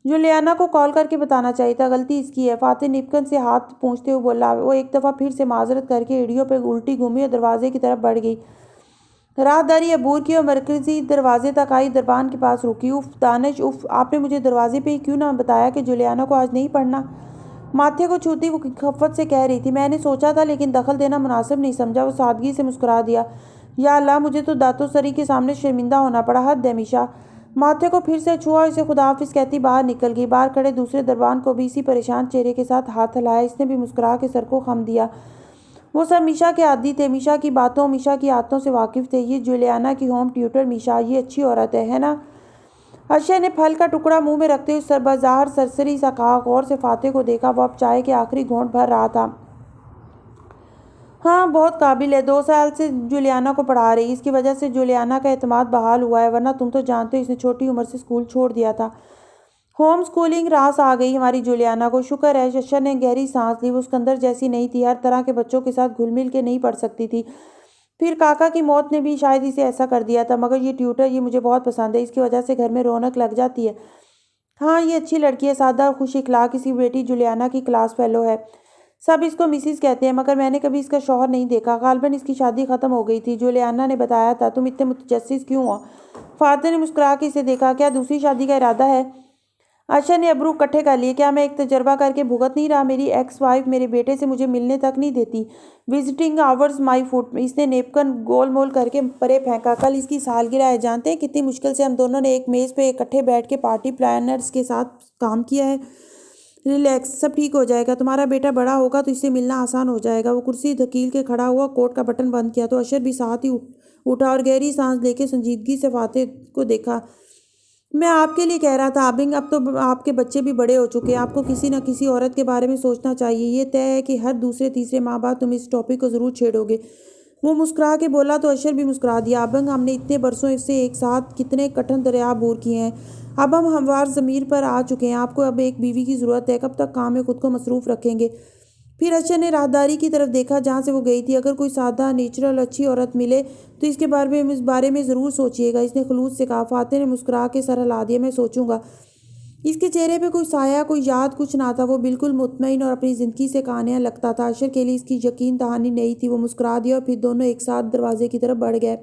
جولیانا کو کال کر کے بتانا چاہیے تھا، غلطی اس کی ہے۔ فاتح نیپکن سے ہاتھ پونچھتے ہوئے بولا۔ وہ ایک دفعہ پھر سے معذرت کر کے ایڑیوں پہ الٹی گھومی اور دروازے کی طرف بڑھ گئی۔ راہداری عبور کی اور مرکزی دروازے تک آئی، دربان کے پاس رکی۔ اف دانش، اف، آپ نے مجھے دروازے پہ ہی کیوں نہ بتایا کہ جولیانا کو آج نہیں پڑھنا؟ ماتھے کو چھوتی وہ خفت سے کہہ رہی تھی۔ میں نے سوچا تھا لیکن دخل دینا مناسب نہیں سمجھا۔ وہ سادگی سے مسکرا دیا۔ یا اللہ، مجھے تو داتو سری کے سامنے شرمندہ ہونا پڑا، حد ہے میشا۔ ماتھے کو پھر سے چھوا اور اسے خدا حافظ کہتی باہر نکل گئی۔ باہر کھڑے دوسرے دربان کو بھی اسی پریشان چہرے کے ساتھ ہاتھ ہلایا۔ اس نے بھی مسکرا کے سر کو خم دیا۔ وہ سب میشا کے عادی تھے، میشا کی باتوں، میشا کی عادتوں سے واقف تھے۔ یہ جولیانا کی ہوم ٹیوٹر میشا، یہ اچھی عورت ہے نا؟ اشر نے پھل کا ٹکڑا منہ میں رکھتے ہوئے بظاہر سرسری سا کہا۔ غور سے فاتح کو دیکھا، وہ اب چائے کے آخری گھونٹ بھر رہا تھا۔ ہاں، بہت قابل ہے، 2 سال سے جولیانا کو پڑھا رہی۔ اس کی وجہ سے جولیانا کا اعتماد بحال ہوا ہے، ورنہ تم تو جانتے ہو اس نے چھوٹی عمر سے اسکول چھوڑ دیا تھا۔ ہوم سکولنگ راس آ گئی ہماری جولیانا کو، شکر ہے۔ اشر نے گہری سانس لی۔ وہ اسکندر جیسی نہیں تھی، ہر طرح کے بچوں کے ساتھ گھل مل کے نہیں پڑھ سکتی تھی۔ پھر کاکا کی موت نے بھی شاید اسے ایسا کر دیا تھا، مگر یہ ٹیوٹر، یہ مجھے بہت پسند ہے، اس کی وجہ سے گھر میں رونق لگ جاتی ہے۔ ہاں، یہ اچھی لڑکی ہے، سادہ اور خوش اخلاق۔ اس کی بیٹی جولیانا کی کلاس فیلو ہے، سب اس کو مسز کہتے ہیں، مگر میں نے کبھی اس کا شوہر نہیں دیکھا۔ غالباً اس کی شادی ختم ہو گئی تھی، جولیانا نے بتایا تھا۔ تم اتنے متجسس کیوں ہو؟ فاتح نے مسکرا کے اسے دیکھا۔ کیا دوسری شادی کا ارادہ ہے؟ اشر نے ابرو اکٹھے کر لیے۔ کیا میں ایک تجربہ کر کے بھگت نہیں رہا؟ میری ایکس وائف میرے بیٹے سے مجھے ملنے تک نہیں دیتی۔ وزٹنگ آورز مائی فٹ۔ اس نے نیپکن گول مول کر کے پرے پھینکا۔ کل اس کی سالگرہ ہے، جانتے ہیں کتنی مشکل سے ہم دونوں نے ایک میز پہ اکٹھے بیٹھ کے پارٹی پلانرز کے ساتھ کام کیا ہے۔ ریلیکس، سب ٹھیک ہو جائے گا، تمہارا بیٹا بڑا ہوگا تو اس سے ملنا آسان ہو جائے گا۔ وہ کرسی دھکیل کے کھڑا ہوا، کوٹ کا بٹن بند کیا تو اشر بھی ساتھ ہی اٹھا اور گہری سانس لے کے سنجیدگی سے فاتح کو دیکھا۔ میں آپ کے لیے کہہ رہا تھا آبنگ، اب تو آپ کے بچے بھی بڑے ہو چکے ہیں، آپ کو کسی نہ کسی عورت کے بارے میں سوچنا چاہیے۔ یہ طے ہے کہ ہر دوسرے تیسرے ماہ بعد تم اس ٹاپک کو ضرور چھیڑو گے۔ وہ مسکرا کے بولا تو اشر بھی مسکرا دیا۔ آبنگ، ہم نے اتنے برسوں سے ایک ساتھ کتنے کٹھن دریا عبور کیے ہیں، اب ہم ہموار ضمیر پر آ چکے ہیں۔ آپ کو اب ایک بیوی کی ضرورت ہے، کب تک کام میں خود کو مصروف رکھیں گے؟ پھر اشر نے راہداری کی طرف دیکھا جہاں سے وہ گئی تھی۔ اگر کوئی سادہ نیچرل اچھی عورت ملے تو اس کے بارے میں ضرور سوچیے گا، اس نے خلوص سے کہا۔ فاتح نے مسکرا کے سر ہلا دیا۔ میں سوچوں گا۔ اس کے چہرے پہ کوئی سایہ، کوئی یاد کچھ نہ تھا۔ وہ بالکل مطمئن اور اپنی زندگی سے قانع لگتا تھا۔ اشر کے لیے اس کی یقین دہانی نہیں تھی۔ وہ مسکرا دیا اور پھر دونوں ایک ساتھ دروازے کی طرف بڑھ گئے۔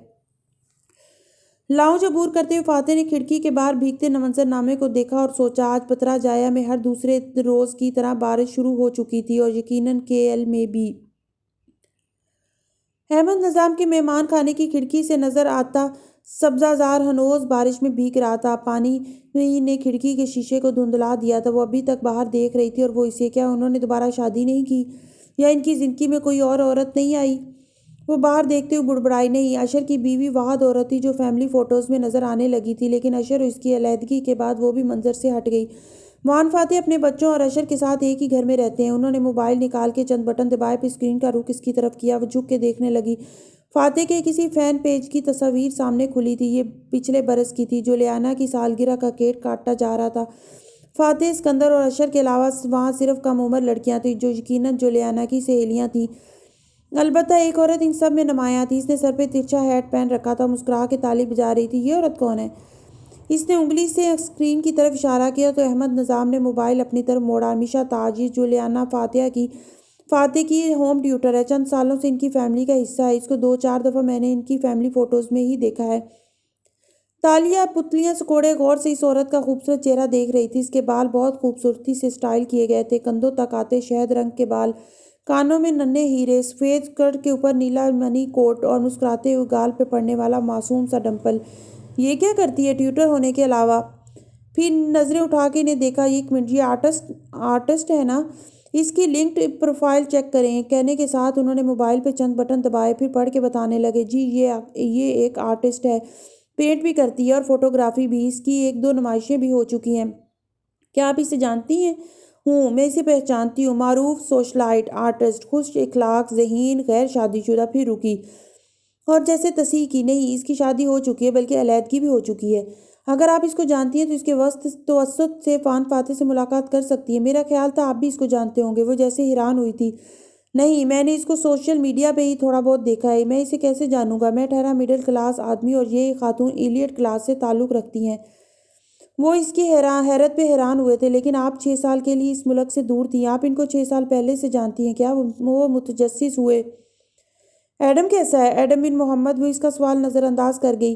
لاؤنج عبور کرتے ہوئے فاتح نے کھڑکی کے باہر بھیگتے منظرنامے کو دیکھا اور سوچا، آج پترا جایا میں ہر دوسرے روز کی طرح بارش شروع ہو چکی تھی اور یقیناً کے ایل میں بھی۔ احمد نظام کے مہمان خانے کی کھڑکی سے نظر آتا سبزہ زار ہنوز بارش میں بھیگ رہا تھا۔ پانی نے کھڑکی کے شیشے کو دھندلا دیا تھا۔ وہ ابھی تک باہر دیکھ رہی تھی اور وہ اسے کیا انہوں نے دوبارہ شادی نہیں کی یا ان کی زندگی میں کوئی اور عورت نہیں آئی؟ وہ باہر دیکھتے ہوئے بڑبڑائی، نہیں، اشر کی بیوی واحد عورت تھی جو فیملی فوٹوز میں نظر آنے لگی تھی، لیکن اشر اور اس کی علیحدگی کے بعد وہ بھی منظر سے ہٹ گئی۔ وان فاتح اپنے بچوں اور اشر کے ساتھ ایک ہی گھر میں رہتے ہیں۔ انہوں نے موبائل نکال کے چند بٹن دبائے، پھر اسکرین کا رخ اس کی طرف کیا۔ وہ جھک کے دیکھنے لگی۔ فاتح کے کسی فین پیج کی تصویر سامنے کھلی تھی۔ یہ پچھلے برس کی تھی۔ جولیانا کی سالگرہ کا کیک کاٹا جا رہا تھا۔ فاتح، اسکندر اور اشر کے علاوہ وہاں صرف کم عمر لڑکیاں تھیں جو یقیناً جولیانا کی سہیلیاں تھیں۔ البتہ ایک عورت ان سب میں نمایاں تھی۔ اس نے سر پہ ترچھا ہیٹ پہن رکھا تھا، مسکرا کے تالی بجا رہی تھی۔ یہ عورت کون ہے؟ اس نے انگلی سے اسکرین کی طرف اشارہ کیا تو احمد نظام نے موبائل اپنی طرف موڑا۔ میشا تاج، یہ جولیانا فاتح کی ہوم ٹیوٹر ہے۔ چند سالوں سے ان کی فیملی کا حصہ ہے۔ اس کو 2-4 دفعہ میں نے ان کی فیملی فوٹوز میں ہی دیکھا ہے۔ تالیہ پتلیاں سکوڑے غور سے اس عورت کا خوبصورت چہرہ دیکھ رہی تھی۔ اس کے بال بہت خوبصورتی سے سٹائل کیے گئے تھے، کندھوں تک آتے، شہد رنگ کے بال، کانوں میں ننھے ہیرے، سفید اسکرٹ کے اوپر نیلا منی کوٹ اور مسکراتے ہوئے گال پہ پڑنے والا معصوم سا ڈمپل۔ یہ کیا کرتی ہے ٹیوٹر ہونے کے علاوہ؟ پھر نظریں اٹھا کے انہیں دیکھا۔ ایک منٹ، یہ آرٹسٹ ہے نا؟ اس کی لنکڈ پروفائل چیک کریں، کہنے کے ساتھ انہوں نے موبائل پہ چند بٹن دبائے، پھر پڑھ کے بتانے لگے، جی یہ ایک آرٹسٹ ہے، پینٹ بھی کرتی ہے اور فوٹوگرافی بھی۔ اس کی 1-2 نمائشیں بھی ہو چکی ہیں۔ کیا آپ اسے جانتی ہیں؟ ہوں، میں اسے پہچانتی ہوں۔ معروف سوشلائٹ، آرٹسٹ، خوش اخلاق، ذہین، غیر شادی شدہ۔ پھر رکی اور جیسے تصحیح کی، نہیں، اس کی شادی ہو چکی ہے، بلکہ علیحدگی بھی ہو چکی ہے۔ اگر آپ اس کو جانتی ہیں تو اس کے توسط سے وان فاتح سے ملاقات کر سکتی ہیں۔ میرا خیال تھا آپ بھی اس کو جانتے ہوں گے۔ وہ جیسے حیران ہوئی تھی۔ نہیں، میں نے اس کو سوشل میڈیا پہ ہی تھوڑا بہت دیکھا ہے۔ میں اسے کیسے جانوں گا؟ میں ٹھہرا مڈل کلاس آدمی اور یہ خاتون ایلیٹ کلاس سے تعلق رکھتی ہیں۔ وہ اس کی حیرت پہ حیران ہوئے تھے۔ لیکن آپ 6 سال کے لیے اس ملک سے دور تھیں۔ آپ ان کو 6 سال پہلے سے جانتی ہیں کیا؟ وہ متجسس ہوئے۔ ایڈم کیسا ہے؟ ایڈم بن محمد۔ وہ اس کا سوال نظر انداز کر گئی۔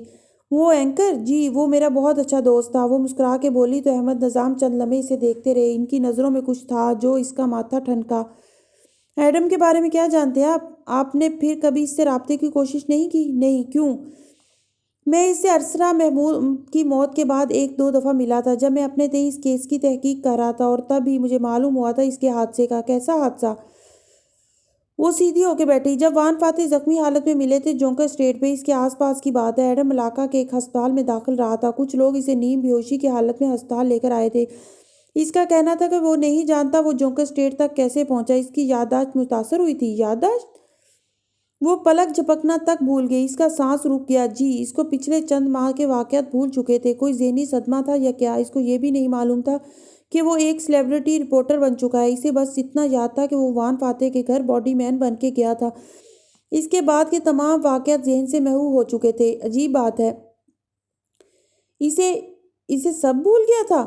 وہ اینکر؟ جی، وہ میرا بہت اچھا دوست تھا۔ وہ مسکرا کے بولی تو احمد نظام چند لمحے اسے دیکھتے رہے۔ ان کی نظروں میں کچھ تھا جو اس کا ماتھا ٹھنکا۔ ایڈم کے بارے میں کیا جانتے ہیں آپ؟ آپ نے پھر کبھی اس سے رابطے کی کوشش نہیں کی؟ نہیں، کیوں؟ میں اس سے ارسلہ محمود کی موت کے بعد 1-2 دفعہ ملا تھا، جب میں اپنے تئیں اس کیس کی تحقیق کر رہا تھا، اور تب ہی مجھے معلوم ہوا تھا اس کے حادثے کا۔ کیسا حادثہ؟ وہ سیدھی ہو کے بیٹھی۔ جب وان فاتح زخمی حالت میں ملے تھے جونکر اسٹریٹ پہ، اس کے آس پاس کی بات ہے، ایڈم علاقہ کے ایک ہسپتال میں داخل رہا تھا۔ کچھ لوگ اسے نیم بیہوشی کی حالت میں ہسپتال لے کر آئے تھے۔ اس کا کہنا تھا کہ وہ نہیں جانتا وہ جونکر اسٹریٹ تک کیسے پہنچا۔ اس کی یادداشت متاثر ہوئی تھی۔ یادداشت؟ وہ پلک جھپکنا تک بھول گئی۔ اس کا سانس رک گیا۔ جی، اس کو پچھلے چند ماہ کے واقعات بھول چکے تھے۔ کوئی ذہنی صدمہ تھا یا کیا؟ اس کو یہ بھی نہیں معلوم تھا کہ وہ ایک سیلیبریٹی رپورٹر بن چکا ہے۔ اسے بس اتنا یاد تھا کہ وہ وان فاتح کے گھر باڈی مین بن کے گیا تھا۔ اس کے بعد کے تمام واقعات ذہن سے محو ہو چکے تھے۔ عجیب بات ہے، اسے سب بھول گیا تھا۔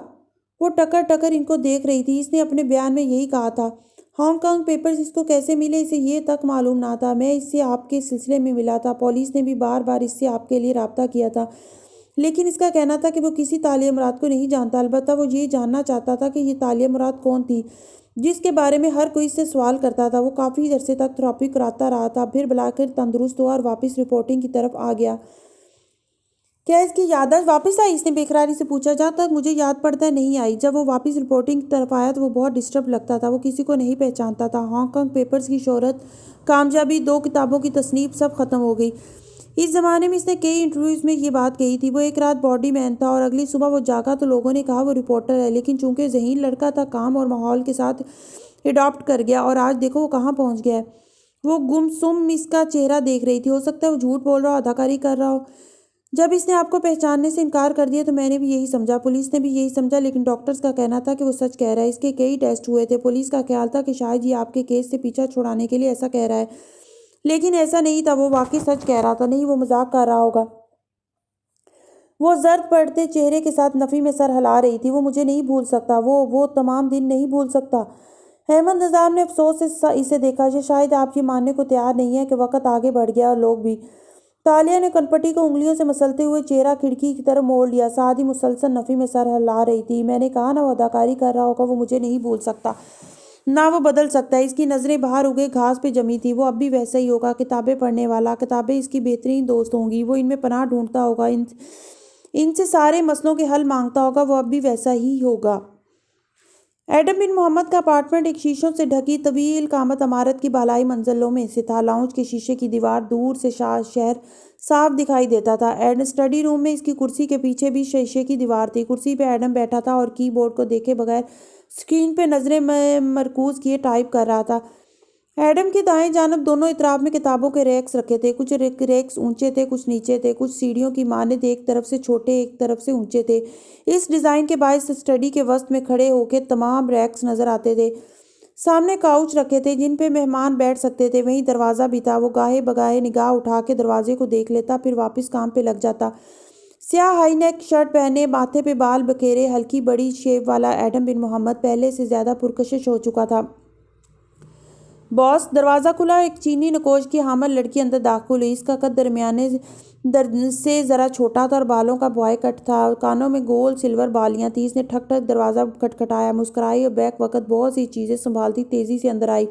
وہ ٹکر ان کو دیکھ رہی تھی۔ اس نے اپنے بیان میں یہی کہا تھا۔ ہانگ کانگ پیپرز اس کو کیسے ملے، اسے یہ تک معلوم نہ تھا۔ میں اس سے آپ کے سلسلے میں ملا تھا۔ پولیس نے بھی بار بار اس سے آپ کے لیے رابطہ کیا تھا، لیکن اس کا کہنا تھا کہ وہ کسی تالیہ مراد کو نہیں جانتا۔ البتہ وہ یہ جاننا چاہتا تھا کہ یہ تالیہ مراد کون تھی جس کے بارے میں ہر کوئی اس سے سوال کرتا تھا۔ وہ کافی عرصے تک تھراپی کراتا رہا تھا، پھر بلاخر تندرست ہوا اور واپس رپورٹنگ کی طرف آ گیا۔ کیا اس کی یادداشت واپس آئی؟ اس نے بے قراری سے پوچھا۔ جہاں تک مجھے یاد پڑتا ہے نہیں آئی۔ جب وہ واپس رپورٹنگ کی طرف آیا تو وہ بہت ڈسٹرب لگتا تھا۔ وہ کسی کو نہیں پہچانتا تھا۔ ہانگ کانگ پیپرز کی شہرت، کامیابی، 2 کتابوں کی تصنیف، سب ختم ہو گئی۔ اس زمانے میں اس نے کئی انٹرویوز میں یہ بات کہی تھی۔ وہ ایک رات باڈی مین تھا اور اگلی صبح وہ جاگا تو لوگوں نے کہا وہ رپورٹر ہے، لیکن چونکہ ذہین لڑکا تھا، کام اور ماحول کے ساتھ اڈاپٹ کر گیا، اور آج دیکھو وہ کہاں پہنچ گیا ہے۔ وہ گم سم اس کا چہرہ دیکھ رہی تھی۔ ہو سکتا ہے وہ جھوٹ بول رہا ہو، اداکاری کر رہا ہو۔ جب اس نے آپ کو پہچاننے سے انکار کر دیا تو میں نے بھی یہی سمجھا، پولیس نے بھی یہی سمجھا، لیکن ڈاکٹرز کا کہنا تھا کہ وہ سچ کہہ رہا ہے۔ اس کے کئی ٹیسٹ ہوئے تھے۔ پولیس کا خیال تھا کہ شاید یہ آپ کے کیس سے پیچھا چھڑانے کے لیے ایسا کہہ رہا ہے، لیکن ایسا نہیں تھا، وہ واقعی سچ کہہ رہا تھا۔ نہیں، وہ مذاق کر رہا ہوگا۔ وہ زرد پڑتے چہرے کے ساتھ نفی میں سر ہلا رہی تھی۔ وہ مجھے نہیں بھول سکتا، وہ تمام دن نہیں بھول سکتا۔ احمد نظام نے افسوس سے اسے دیکھا۔ یہ شاید آپ یہ ماننے کو تیار نہیں ہے کہ وقت آگے بڑھ گیا اور لوگ بھی۔ تالیہ نے کنپٹی کو انگلیوں سے مسلتے ہوئے چہرہ کھڑکی کی طرف موڑ لیا۔ سعادی مسلسل نفی میں سر ہلا رہی تھی۔ میں نے کہا نا، وہ اداکاری کر رہا ہوگا، وہ مجھے نہیں بھول سکتا، نہ وہ بدل سکتا ہے۔ اس کی نظریں باہر اگے گھاس پہ جمی تھی۔ وہ اب بھی ویسا ہی ہوگا، کتابیں پڑھنے والا، کتابیں اس کی بہترین دوست ہوں گی، وہ ان میں پناہ ڈھونڈتا ہوگا، ان سے سارے مسئلوں کے حل مانگتا ہوگا، وہ اب بھی ویسا ہی ہوگا۔ ایڈم بن محمد کا اپارٹمنٹ ایک شیشوں سے ڈھکی طویل قامت عمارت کی بالائی منزلوں میں سے تھا۔ لاؤنج کے شیشے کی دیوار دور سے شہر صاف دکھائی دیتا تھا۔ اسٹڈی روم میں اس کی کرسی کے پیچھے بھی شیشے کی دیوار تھی۔ کرسی پہ ایڈم بیٹھا تھا اور کی بورڈ کو دیکھے بغیر اسکرین پہ نظریں مرکوز کیے ٹائپ کر رہا تھا۔ ایڈم کی دائیں جانب دونوں اطراف میں کتابوں کے ریکس رکھے تھے۔ کچھ ریکس اونچے تھے، کچھ نیچے تھے، کچھ سیڑھیوں کی مانند ایک طرف سے چھوٹے، ایک طرف سے اونچے تھے۔ اس ڈیزائن کے باعث اسٹڈی کے وسط میں کھڑے ہو کے تمام ریکس نظر آتے تھے۔ سامنے کاؤچ رکھے تھے جن پہ مہمان بیٹھ سکتے تھے، وہیں دروازہ بھی تھا۔ وہ گاہے بگاہے نگاہ اٹھا کے دروازے کو دیکھ لیتا، پھر واپس کام پہ لگ جاتا۔ سیاہ ہائی نیک شرٹ پہنے، ماتھے پہ بال بکھیرے، ہلکی بڑی شیو والا ایڈم بن محمد پہلے سے زیادہ پرکشش ہو چکا تھا۔ باس، دروازہ کھلا، ایک چینی نقوش کی حامل لڑکی اندر داخل ہوئی۔ اس کا قد درمیانے سے ذرا چھوٹا تھا اور بالوں کا بوائے کٹ تھا، کانوں میں گول سلور بالیاں تھیں۔ اس نے ٹھک ٹھک دروازہ کھٹکھٹایا، مسکرائی اور بیک وقت بہت سی چیزیں سنبھالتی تیزی سے اندر آئی۔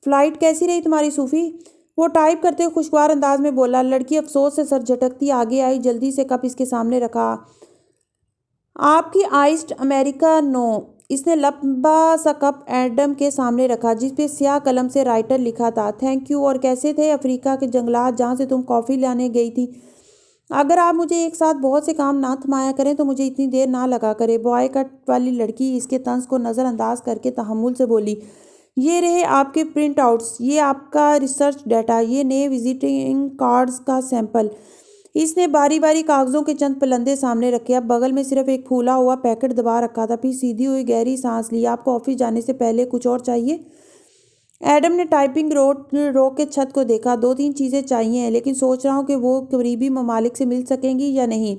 فلائٹ کیسی رہی تمہاری صوفی؟ وہ ٹائپ کرتے ہوئے خوشگوار انداز میں بولا۔ لڑکی افسوس سے سر جھٹکتی آگے آئی، جلدی سے کپ اس کے سامنے رکھا۔ آپ کی آئسڈ امریکانو۔ اس نے لمبا سا کپ ایڈم کے سامنے رکھا جس پہ سیاہ قلم سے رائٹر لکھا تھا، تھینک یو۔ اور کیسے تھے افریقہ کے جنگلات جہاں سے تم کافی لانے گئی تھی؟ اگر آپ مجھے ایک ساتھ بہت سے کام نہ تھمایا کریں تو مجھے اتنی دیر نہ لگا کرے۔ بوائے کٹ والی لڑکی اس کے طنز کو نظر انداز کر کے تحمل سے بولی، یہ رہے آپ کے پرنٹ آؤٹس، یہ آپ کا ریسرچ ڈیٹا، یہ نئے وزٹنگ کارڈز کا سیمپل۔ اس نے باری باری کاغذوں کے چند پلندے سامنے رکھے۔ اب بغل میں صرف ایک پھولا ہوا پیکٹ دبا رکھا تھا۔ پھر سیدھی ہوئی گہری سانس لی۔ آپ کو آفس جانے سے پہلے کچھ اور چاہیے؟ ایڈم نے ٹائپنگ روک کے چھت کو دیکھا۔ 2-3 چیزیں چاہیے ہیں، لیکن سوچ رہا ہوں کہ وہ قریبی ممالک سے مل سکیں گی یا نہیں۔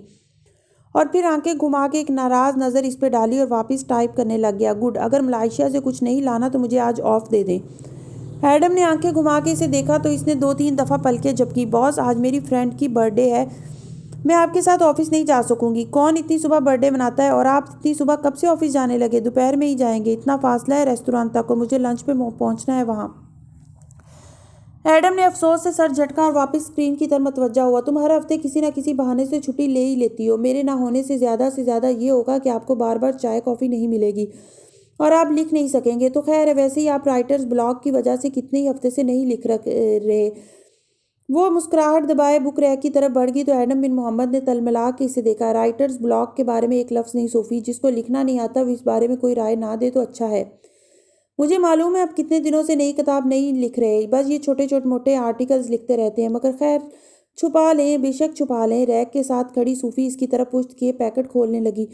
اور پھر آنکھیں گھما کے ایک ناراض نظر اس پہ ڈالی اور واپس ٹائپ کرنے لگ گیا۔ گڈ، اگر ملائیشیا سے کچھ نہیں لانا تو مجھے آج آف دے دیں۔ ایڈم نے آنکھیں گھما کے اسے دیکھا تو اس نے 2-3 دفعہ پلکیں جھپکی۔ باس، آج میری فرینڈ کی برتھ ڈے ہے، میں آپ کے ساتھ آفس نہیں جا سکوں گی۔ کون اتنی صبح برتھ ڈے مناتا ہے؟ اور آپ اتنی صبح کب سے آفس جانے لگے؟ دوپہر میں ہی جائیں گے، اتنا فاصلہ ہے ریستوران تک اور مجھے لنچ پہ پہنچنا ہے وہاں۔ ایڈم نے افسوس سے سر جھٹکا اور واپس اسکرین کی طرف متوجہ ہوا۔ تم ہر ہفتے کسی نہ کسی بہانے سے چھٹی لے ہی لیتی ہو۔ میرے نہ ہونے سے زیادہ یہ ہوگا کہ آپ کو بار بار چائے کافی نہیں ملے گی اور آپ لکھ نہیں سکیں گے۔ تو خیر ہے، ویسے ہی آپ رائٹرز بلاک کی وجہ سے کتنے ہی ہفتے سے نہیں لکھ رہے۔ وہ مسکراہٹ دبائے بک ریک کی طرف بڑھ گئی تو ایڈم بن محمد نے تلملا کے اسے دیکھا۔ رائٹرز بلاک کے بارے میں ایک لفظ نہیں صوفی، جس کو لکھنا نہیں آتا وہ اس بارے میں کوئی رائے نہ دے تو اچھا ہے۔ مجھے معلوم ہے آپ کتنے دنوں سے نئی کتاب نہیں لکھ رہے، بس یہ چھوٹے موٹے آرٹیکلز لکھتے رہتے ہیں، مگر خیر چھپا لیں، بے شک چھپا لیں۔ ریک کے ساتھ کھڑی صوفی اس کی طرف پشت کیے پیکٹ کھولنے لگی۔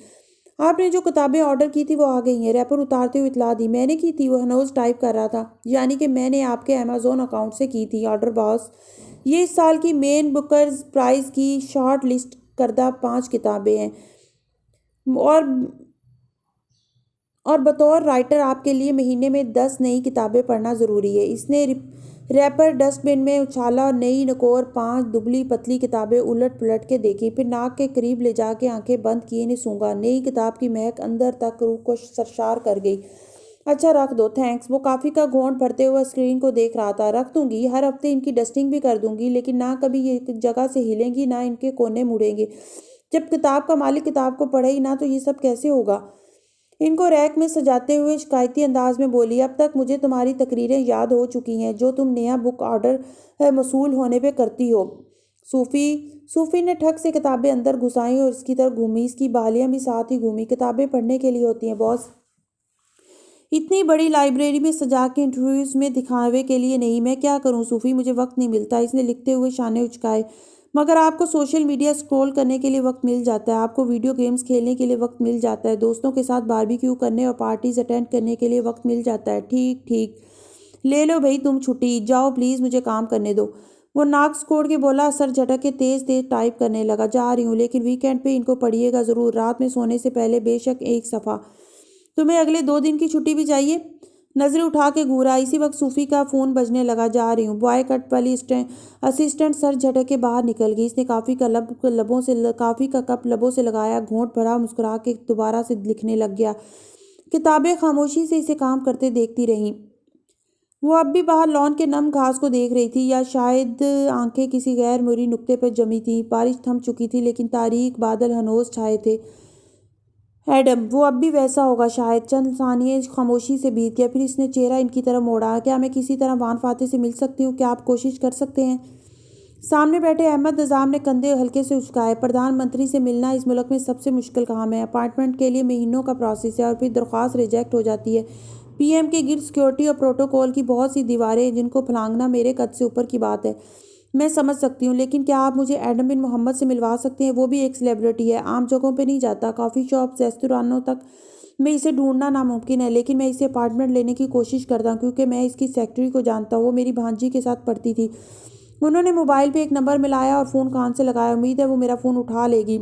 آپ نے جو کتابیں آرڈر کی تھی وہ آ گئی ہیں، ریپر اتارتے ہوئے اطلاع دی۔ میں نے کی تھی؟ وہ ہنوز ٹائپ کر رہا تھا۔ یعنی کہ میں نے آپ کے امیزون اکاؤنٹ سے کی تھی آرڈر باس۔ یہ اس سال کی مین بکرز پرائز کی شارٹ لسٹ کردہ 5 کتابیں ہیں اور بطور رائٹر آپ کے لیے مہینے میں 10 نئی کتابیں پڑھنا ضروری ہے۔ اس نے ریپر ڈسٹ بن میں اچھالا اور نئی نکور 5 دبلی پتلی کتابیں الٹ پلٹ کے دیکھی، پھر ناک کے قریب لے جا کے آنکھیں بند کیے انہیں سونگھا۔ نئی کتاب کی مہک اندر تک روح کو سرشار کر گئی۔ اچھا رکھ دو، تھینکس۔ وہ کافی کا گھونٹ بھرتے ہوئے اسکرین کو دیکھ رہا تھا۔ رکھ دوں گی، ہر ہفتے ان کی ڈسٹنگ بھی کر دوں گی، لیکن نہ کبھی یہ جگہ سے ہلیں گی، نہ ان کے کونے مڑیں گے۔ جب کتاب کا مالک کتاب کو پڑھے ہی نہ تو یہ سب کیسے ہوگا؟ ان کو ریک میں سجاتے ہوئے شکایتی انداز میں بولی، اب تک مجھے تمہاری تقریریں یاد ہو چکی ہیں جو تم نیا بک آرڈر موصول ہونے پہ کرتی ہو۔ صوفی نے ٹھک سے کتابیں اندر گھسائیں اور اس کی طرف گھومی۔ اس کی بالیاں بھی ساتھ ہی گھومی۔ کتابیں پڑھنے کے لیے ہوتی ہیں باس، اتنی بڑی لائبریری میں سجا کے انٹرویوز میں دکھاوے کے لیے نہیں۔ میں کیا کروں صوفی، مجھے وقت نہیں ملتا۔ اس نے لکھتے ہوئے شانے اچکائے۔ مگر آپ کو سوشل میڈیا اسکرول کرنے کے لیے وقت مل جاتا ہے، آپ کو ویڈیو گیمز کھیلنے کے لیے وقت مل جاتا ہے، دوستوں کے ساتھ باربیکیو کرنے اور پارٹیز اٹینڈ کرنے کے لیے وقت مل جاتا ہے۔ ٹھیک ٹھیک، لے لو بھائی تم چھٹی، جاؤ پلیز مجھے کام کرنے دو۔ وہ ناک کھوڑ کے بولا، سر جھٹک کے تیز تیز ٹائپ کرنے لگا۔ جا رہی ہوں، لیکن ویکینڈ پہ ان کو پڑھیے گا ضرور، رات میں سونے سے پہلے بے شک ایک صفحہ۔ تمہیں اگلے 2 دن کی چھٹی بھی چاہیے؟ نظریں اٹھا کے گھورا۔ اسی وقت صوفی کا فون بجنے لگا۔ جا رہی ہوں۔ بوائے کٹ والی اسسٹنٹ سر جھٹک کے باہر نکل گئی۔ اس نے کافی کا کپ لبوں سے لگایا، گھونٹ بھرا، مسکرا کے دوبارہ سے لکھنے لگ گیا۔ کتابیں خاموشی سے اسے کام کرتے دیکھتی رہیں۔ وہ اب بھی باہر لان کے نم گھاس کو دیکھ رہی تھی، یا شاید آنکھیں کسی غیر مرئی نقطے پر جمی تھیں۔ بارش تھم چکی تھی، لیکن تاریک بادل ہنوز چھائے تھے۔ ایڈم، وہ اب بھی ویسا ہوگا شاید۔ چند ثانیے خاموشی سے بیت گیا، پھر اس نے چہرہ ان کی طرف موڑا۔ کیا میں کسی طرح وان فاتح سے مل سکتی ہوں؟ کیا آپ کوشش کر سکتے ہیں؟ سامنے بیٹھے احمد نظام نے کندھے ہلکے سے اچکائے۔ پردھان منتری سے ملنا اس ملک میں سب سے مشکل کام ہے۔ اپائنٹمنٹ کے لیے مہینوں کا پروسیس ہے، اور پھر درخواست ریجیکٹ ہو جاتی ہے۔ پی ایم کے گرد سیکیورٹی اور پروٹوکول کی بہت سی دیواریں، جن کو پھلانگنا میرے قد سے اوپر کی بات ہے۔ میں سمجھ سکتی ہوں، لیکن کیا آپ مجھے ایڈم بن محمد سے ملوا سکتے ہیں؟ وہ بھی ایک سیلیبریٹی ہے، عام جگہوں پہ نہیں جاتا، کافی شاپس، ریستورانوں تک میں اسے ڈھونڈنا ناممکن ہے، لیکن میں اسے اپارٹمنٹ لینے کی کوشش کرتا ہوں، کیونکہ میں اس کی سیکرٹری کو جانتا ہوں، وہ میری بھانجی کے ساتھ پڑھتی تھی۔ انہوں نے موبائل پہ ایک نمبر ملایا اور فون کان سے لگایا۔ امید ہے وہ میرا فون اٹھا لے گی۔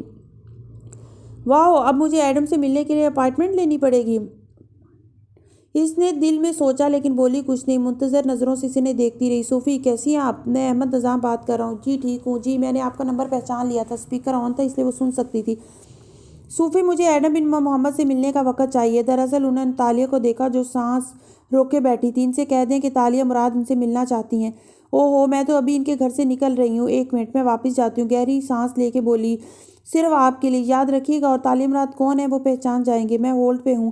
واؤ، اب مجھے ایڈم سے ملنے کے لیے اپارٹمنٹ لینی پڑے گی؟ اس نے دل میں سوچا، لیکن بولی کچھ نہیں، منتظر نظروں سے اسے دیکھتی رہی۔ صوفی، کیسی ہیں آپ؟ میں احمد نظام بات کر رہا ہوں۔ جی ٹھیک ہوں۔ جی، میں نے آپ کا نمبر پہچان لیا تھا، اسپیکر آن تھا اس لیے وہ سن سکتی تھی۔ صوفی، مجھے ایڈم بن محمد سے ملنے کا وقت چاہیے۔ دراصل انہوں نے تالیہ کو دیکھا جو سانس روکے بیٹھی تھی۔ ان سے کہہ دیں کہ تالیہ مراد ان سے ملنا چاہتی ہیں۔ اوہو، میں تو ابھی ان کے گھر سے نکل رہی ہوں، 1 منٹ میں واپس جاتی ہوں۔ گہری سانس لے کے بولی، صرف آپ کے لیے، یاد رکھیے گا۔ اور تالیہ مراد کون ہے وہ پہچان جائیں گے، میں ہولڈ پہ ہوں۔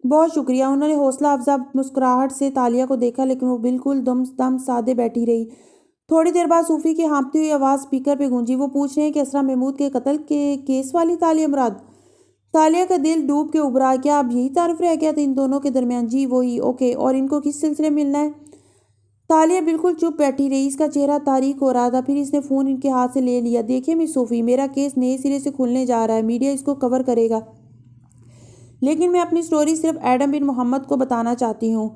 بہت شکریہ۔ انہوں نے حوصلہ افزا مسکراہٹ سے تالیہ کو دیکھا، لیکن وہ بالکل دم سادے بیٹھی رہی۔ تھوڑی دیر بعد صوفی کی ہانپتی ہوئی آواز اسپیکر پہ گونجی۔ وہ پوچھ رہے ہیں کہ اسرا محمود کے قتل کے کیس والی تالیہ مراد؟ تالیہ کا دل ڈوب کے ابھرا۔ کیا اب یہی تعارف رہ گیا تھا ان دونوں کے درمیان؟ جی وہی۔ اوکے، اور ان کو کس سلسلے میں ملنا ہے؟ تالیہ بالکل چپ بیٹھی رہی، اس کا چہرہ تاریک ہو رہا تھا۔ پھر اس نے فون ان کے ہاتھ سے لے لیا۔ دیکھیں مس صوفی، میرا کیس نئے سرے سے کھلنے جا رہا ہے، میڈیا اس کو کور کرے گا، لیکن میں اپنی سٹوری صرف ایڈم بن محمد کو بتانا چاہتی ہوں۔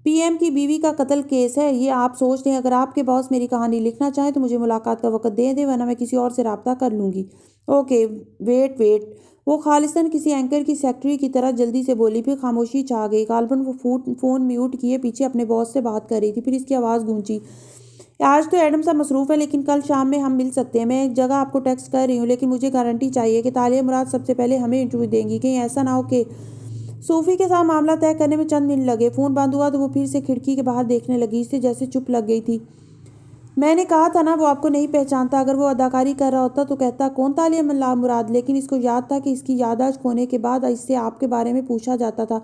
پی ایم کی بیوی کا قتل کیس ہے یہ، آپ سوچ لیں۔ اگر آپ کے باس میری کہانی لکھنا چاہیں تو مجھے ملاقات کا وقت دے دیں، ورنہ میں کسی اور سے رابطہ کر لوں گی۔ Okay, wait. وہ خالصاً کسی اینکر کی سیکرٹری کی طرح جلدی سے بولی، پھر خاموشی چھا گئی۔ غالباً وہ فون میوٹ کیے پیچھے اپنے باس سے بات کر رہی تھی۔ پھر اس کی آواز گونجی، آج تو ایڈم صاحب مصروف ہے، لیکن کل شام میں ہم مل سکتے ہیں۔ میں ایک جگہ آپ کو ٹیکسٹ کر رہی ہوں، لیکن مجھے گارنٹی چاہیے کہ تالیہ مراد سب سے پہلے ہمیں انٹرویو دیں گی۔ کہیں ایسا نہ ہو کہ صوفی کے ساتھ معاملہ طے کرنے میں چند منٹ لگے۔ فون بند ہوا تو وہ پھر سے کھڑکی کے باہر دیکھنے لگی، اس سے جیسے چپ لگ گئی تھی۔ میں نے کہا تھا نا وہ آپ کو نہیں پہچانتا، اگر وہ اداکاری کر رہا ہوتا تو کہتا کون تالیہ مراد، لیکن اس کو یاد تھا کہ اس کی یادداشت کھونے کے بعد اس سے آپ کے بارے میں پوچھا جاتا تھا،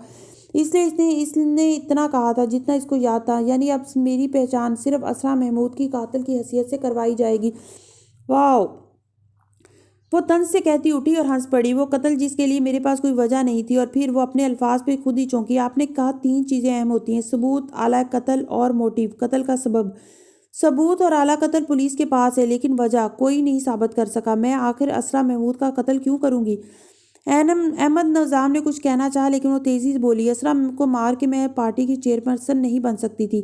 اس لیے اس نے اتنا کہا تھا جتنا اس کو یاد تھا، یعنی اب میری پہچان صرف اسرا محمود کی قاتل کی حیثیت سے کروائی جائے گی۔ واؤ، وہ طنز سے کہتی اٹھی اور ہنس پڑی۔ وہ قتل جس کے لیے میرے پاس کوئی وجہ نہیں تھی۔ اور پھر وہ اپنے الفاظ پہ خود ہی چونکی۔ آپ نے کہا 3 چیزیں اہم ہوتی ہیں، ثبوت، آلہ قتل اور موٹیو، قتل کا سبب۔ ثبوت اور آلہ قتل پولیس کے پاس ہے، لیکن وجہ کوئی نہیں ثابت کر سکا۔ میں آخر اسرا محمود کا قتل کیوں کروں گی؟ احمد نظام نے کچھ کہنا چاہا، لیکن وہ تیزی سے بولی، اسرا کو مار کے میں پارٹی کی چیئرپرسن نہیں بن سکتی تھی،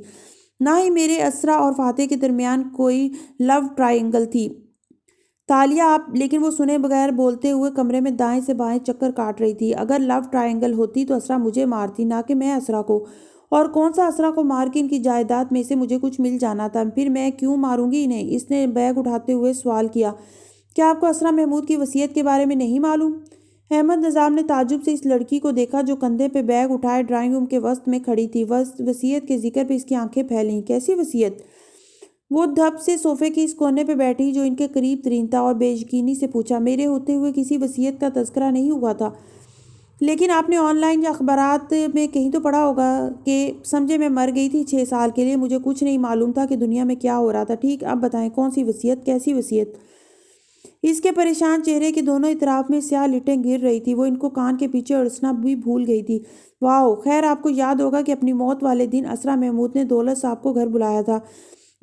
نہ ہی میرے اسرا اور فاتح کے درمیان کوئی لو ٹرائنگل تھی۔ تالیہ آپ، لیکن وہ سنے بغیر بولتے ہوئے کمرے میں دائیں سے بائیں چکر کاٹ رہی تھی۔ اگر لو ٹرائنگل ہوتی تو اسرا مجھے مارتی، نہ کہ میں اسرا کو، اور کون سا اسرا کو مار کے ان کی جائیداد میں سے مجھے کچھ مل جانا تھا، پھر میں کیوں ماروں گی انہیں؟ اس نے بیگ اٹھاتے ہوئے سوال کیا، کیا آپ کو اسرا محمود کی وصیت کے بارے میں نہیں معلوم؟ احمد نظام نے تعجب سے اس لڑکی کو دیکھا جو کندھے پہ بیگ اٹھائے ڈرائنگ روم کے وسط میں کھڑی تھی۔ وصیت کے ذکر پہ اس کی آنکھیں پھیلیں۔ کیسی وصیت؟ وہ دھپ سے صوفے کے اس کونے پہ بیٹھی جو ان کے قریب ترین تھا اور بے یقینی سے پوچھا، میرے ہوتے ہوئے کسی وصیت کا تذکرہ نہیں ہوا تھا، لیکن آپ نے آن لائن یا اخبارات میں کہیں تو پڑھا ہوگا کہ سمجھے میں مر گئی تھی 6 سال کے لیے، مجھے کچھ نہیں معلوم تھا کہ دنیا میں کیا ہو رہا تھا۔ ٹھیک، اب بتائیں کون سی وصیت، کیسی وصیت؟ اس کے پریشان چہرے کے دونوں اطراف میں سیاہ لٹیں گر رہی تھی، وہ ان کو کان کے پیچھے اڑسنا بھی بھول گئی تھی۔ واؤ، خیر آپ کو یاد ہوگا کہ اپنی موت والے دن اسرا محمود نے دولت صاحب کو گھر بلایا تھا،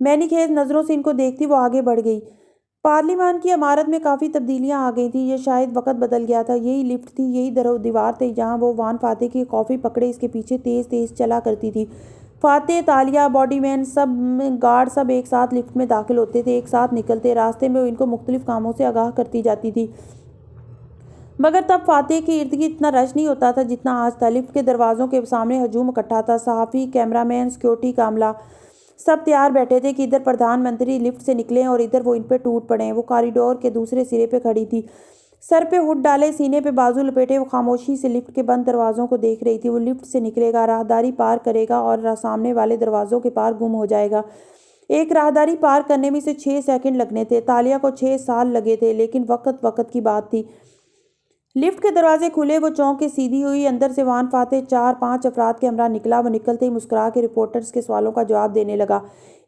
مینی خیز نظروں سے ان کو دیکھتی وہ آگے بڑھ گئی۔ پارلیمان کی عمارت میں کافی تبدیلیاں آ گئی تھیں۔ یہ شاید وقت بدل گیا تھا۔ یہی لفٹ تھی، یہی دیوار تھی جہاں وہ وان فاتح کی کافی پکڑے اس کے پیچھے تیز تیز چلا کرتی تھی۔ فاتح، تالیہ، باڈی مین، گارڈ سب ایک ساتھ لفٹ میں داخل ہوتے تھے، ایک ساتھ نکلتے۔ راستے میں وہ ان کو مختلف کاموں سے آگاہ کرتی جاتی تھی، مگر تب فاتح کے ارد گرد اتنا رش نہیں ہوتا تھا جتنا آج تھا۔ لفٹ کے دروازوں کے سامنے ہجوم اکٹھا تھا، صحافی، کیمرہ مین، سیکورٹی کا عملہ سب تیار بیٹھے تھے کہ ادھر پردھان منتری لفٹ سے نکلیں اور ادھر وہ ان پہ ٹوٹ پڑیں۔ وہ کوریڈور کے دوسرے سرے پہ کھڑی تھی، سر پہ ہڈ ڈالے، سینے پہ بازو لپیٹے، وہ خاموشی سے لفٹ کے بند دروازوں کو دیکھ رہی تھی۔ وہ لفٹ سے نکلے گا، راہداری پار کرے گا اور سامنے والے دروازوں کے پار گم ہو جائے گا۔ ایک راہداری پار کرنے میں اسے 6 سیکنڈ لگنے تھے، تالیہ کو 6 سال لگے تھے، لیکن وقت کی بات تھی۔ لفٹ کے دروازے کھلے، وہ چونک کے سیدھی ہوئی۔ اندر سے وان فاتح 4-5 افراد کے ہمراہ نکلا۔ وہ نکلتے ہی مسکرا کے رپورٹرز کے سوالوں کا جواب دینے لگا۔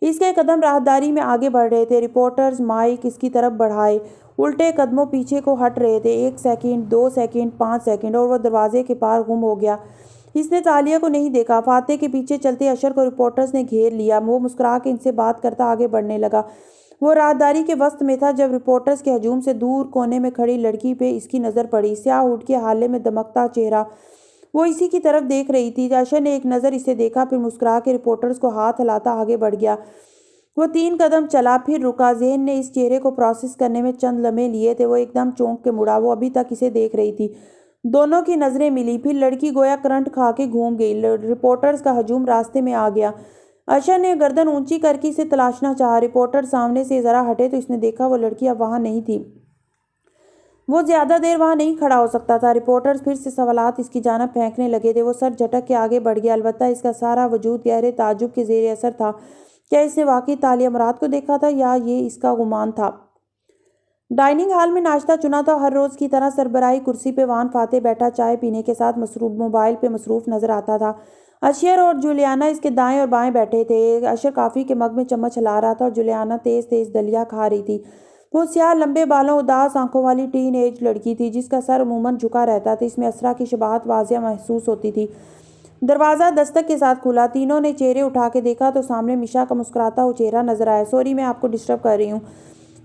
اس کے قدم راہداری میں آگے بڑھ رہے تھے، رپورٹرز مائک اس کی طرف بڑھائے الٹے قدموں پیچھے کو ہٹ رہے تھے۔ 1 سیکنڈ، 2 سیکنڈ، 5 سیکنڈ اور وہ دروازے کے پار گم ہو گیا۔ اس نے تالیہ کو نہیں دیکھا۔ فاتح کے پیچھے چلتے اشر کو رپورٹرز نے گھیر لیا۔ وہ مسکرا کے ان سے بات کرتا آگے بڑھنے لگا۔ وہ راہداری کے وسط میں تھا جب رپورٹرز کے ہجوم سے دور کونے میں کھڑی لڑکی پہ اس کی نظر پڑی، سیاہ ہڈ کے حالے میں دمکتا چہرہ۔ وہ اسی کی طرف دیکھ رہی تھی۔ اشر نے ایک نظر اسے دیکھا، پھر مسکرا کے رپورٹرز کو ہاتھ ہلاتا آگے بڑھ گیا۔ وہ 3 قدم چلا، پھر رکا۔ ذہن نے اس چہرے کو پروسیس کرنے میں چند لمحے لیے تھے۔ وہ ایک دم چونک کے مڑا۔ وہ ابھی تک اسے دیکھ رہی تھی۔ دونوں کی نظریں ملی، پھر لڑکی گویا کرنٹ کھا کے گھوم گئی۔ رپورٹرز کا ہجوم راستے میں آ گیا۔ اشر نے گردن اونچی کر کے اسے تلاشنا چاہا۔ رپورٹر سامنے سے ذرا ہٹے تو اس نے دیکھا وہ لڑکی اب وہاں نہیں تھی۔ وہ زیادہ دیر وہاں نہیں کھڑا ہو سکتا تھا۔ رپورٹرز پھر سے سوالات اس کی جانب پھینکنے لگے تھے۔ وہ سر جھٹک کے آگے بڑھ گیا، البتہ اس کا سارا وجود گہرے تعجب کے زیر اثر تھا۔ کیا اس نے واقعی تالیہ مراد کو دیکھا تھا یا یہ اس کا گمان تھا؟ ڈائننگ ہال میں ناشتہ چنا تھا۔ ہر روز کی طرح سربراہی کرسی پہ وان فاتح بیٹھا چائے پینے کے ساتھ موبائل پہ مصروف نظر آتا تھا۔ اشر اور جولیانا اس کے دائیں اور بائیں بیٹھے تھے۔ اشر کافی کے مگ میں چمچ ہلا رہا تھا اور جولیانا تیز تیز دلیا کھا رہی تھی۔ وہ سیاہ لمبے بالوں، اداس آنکھوں والی ٹین ایج لڑکی تھی جس کا سر عموماً جھکا رہتا تھا۔ اس میں اسرا کی شباہت واضح محسوس ہوتی تھی۔ دروازہ دستک کے ساتھ کھلا۔ تینوں نے چہرے اٹھا کے دیکھا تو سامنے میشا کا مسکراتا ہوا چہرہ نظر آیا۔ سوری، میں آپ کو ڈسٹرب کر رہی ہوں۔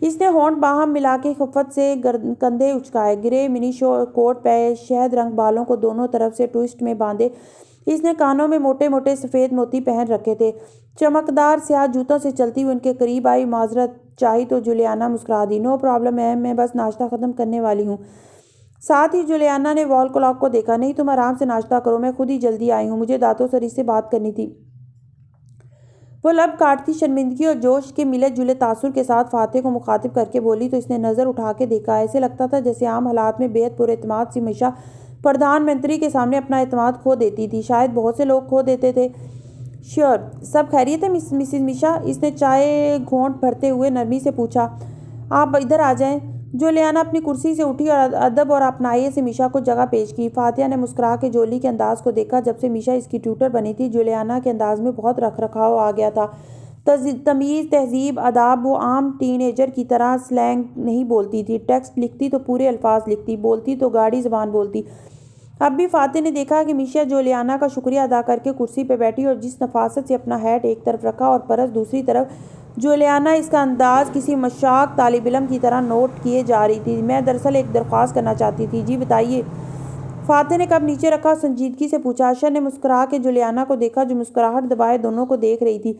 اس نے ہونٹ باہم ملا کے خفت سے کندھے اچکائے۔ گرے منی کوٹ پہ شہد رنگ بالوں کو دونوں طرف سے ٹوئسٹ میں باندھے اس نے کانوں میں موٹے موٹے سفید موتی پہن رکھے تھے۔ چمکدار سیاہ جوتوں سے چلتی ہوئی ان کے قریب آئی۔ معذرت چاہی تو جولیانا مسکرا دی۔ نو پرابلم ہے، میں بس ناشتہ ختم کرنے والی ہوں۔ ساتھ ہی جولیانا نے وال کلاک کو دیکھا۔ نہیں، تم آرام سے ناشتہ کرو، میں خود ہی جلدی آئی ہوں، مجھے داتو سری سے بات کرنی تھی۔ وہ لب کاٹتی شرمندگی اور جوش کے ملے جلے تاثر کے ساتھ فاتح کو مخاطب کر کے بولی تو اس نے نظر اٹھا کے دیکھا۔ ایسے لگتا تھا جیسے عام حالات میں بے حد پراعتماد سی میشا پردھان منتری کے سامنے اپنا اعتماد کھو دیتی تھی۔ شاید بہت سے لوگ کھو دیتے تھے۔ شیور، سب خیریت ہے مسز میشا؟ اس نے چائے گھونٹ بھرتے ہوئے نرمی سے پوچھا۔ آپ ادھر آ جائیں۔ جولیانا اپنی کرسی سے اٹھی اور ادب اور اپنائیت سے میشا کو جگہ پیش کی۔ فاتح نے مسکرا کے جولی کے انداز کو دیکھا۔ جب سے میشا اس کی ٹیوٹر بنی تھی جولیانا کے انداز میں بہت رکھ رکھاؤ آ گیا تھا۔ تمیز، تہذیب، آداب۔ وہ عام ٹین ایجر کی طرح سلینگ نہیں بولتی تھی۔ ٹیکسٹ لکھتی تو پورے الفاظ لکھتی، بولتی تو گاڑی زبان بولتی۔ اب بھی فاتح نے دیکھا کہ میشا جولیانا کا شکریہ ادا کر کے کرسی پہ بیٹھی اور جس نفاست سے اپنا ہیٹ ایک طرف رکھا اور پرس دوسری طرف، جولیانا اس کا انداز کسی مشاق طالب علم کی طرح نوٹ کیے جا رہی تھی۔ میں دراصل ایک درخواست کرنا چاہتی تھی۔ جی بتائیے۔ فاتح نے کپ نیچے رکھا اور سنجیدگی سے پوچھا۔ اشر نے مسکرا کے جولیانا کو دیکھا جو مسکراہٹ دبائے دونوں کو دیکھ رہی تھی۔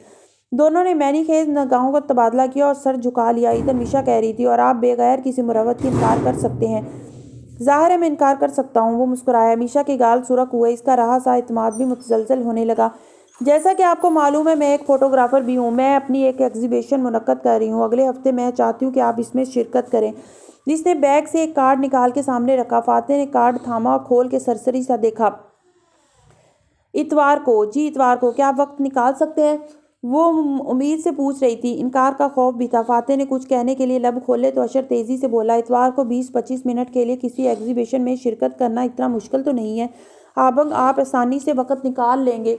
دونوں نے مینی خیز نگاہوں کا تبادلہ کیا اور سر جھکا لیا۔ ادھر میشا کہہ رہی تھی، اور آپ بغیر کسی مروت کے انکار کر سکتے ہیں؟ ظاہر ہے میں انکار کر سکتا ہوں۔ وہ مسکرایا۔ میشا کے گال سرخ ہوئے، اس کا رہا سا اعتماد بھی متزلزل ہونے لگا۔ جیسا کہ آپ کو معلوم ہے میں ایک فوٹوگرافر بھی ہوں۔ میں اپنی ایک ایگزیبیشن منعقد کر رہی ہوں اگلے ہفتے۔ میں چاہتی ہوں کہ آپ اس میں شرکت کریں۔ اس نے بیگ سے ایک کارڈ نکال کے سامنے رکھا۔ فاتح نے کارڈ تھاما اور کھول کے سرسری سا دیکھا۔ اتوار کو؟ جی اتوار کو۔ کیا آپ وقت نکال سکتے ہیں؟ وہ امید سے پوچھ رہی تھی، انکار کا خوف بھی تھا۔ فاتح نے کچھ کہنے کے لیے لب کھولے تو اشر تیزی سے بولا، اتوار کو 20-25 منٹ کے لیے کسی ایگزیبیشن میں شرکت کرنا اتنا مشکل تو نہیں ہے، آبنگ آپ آسانی سے وقت نکال لیں گے۔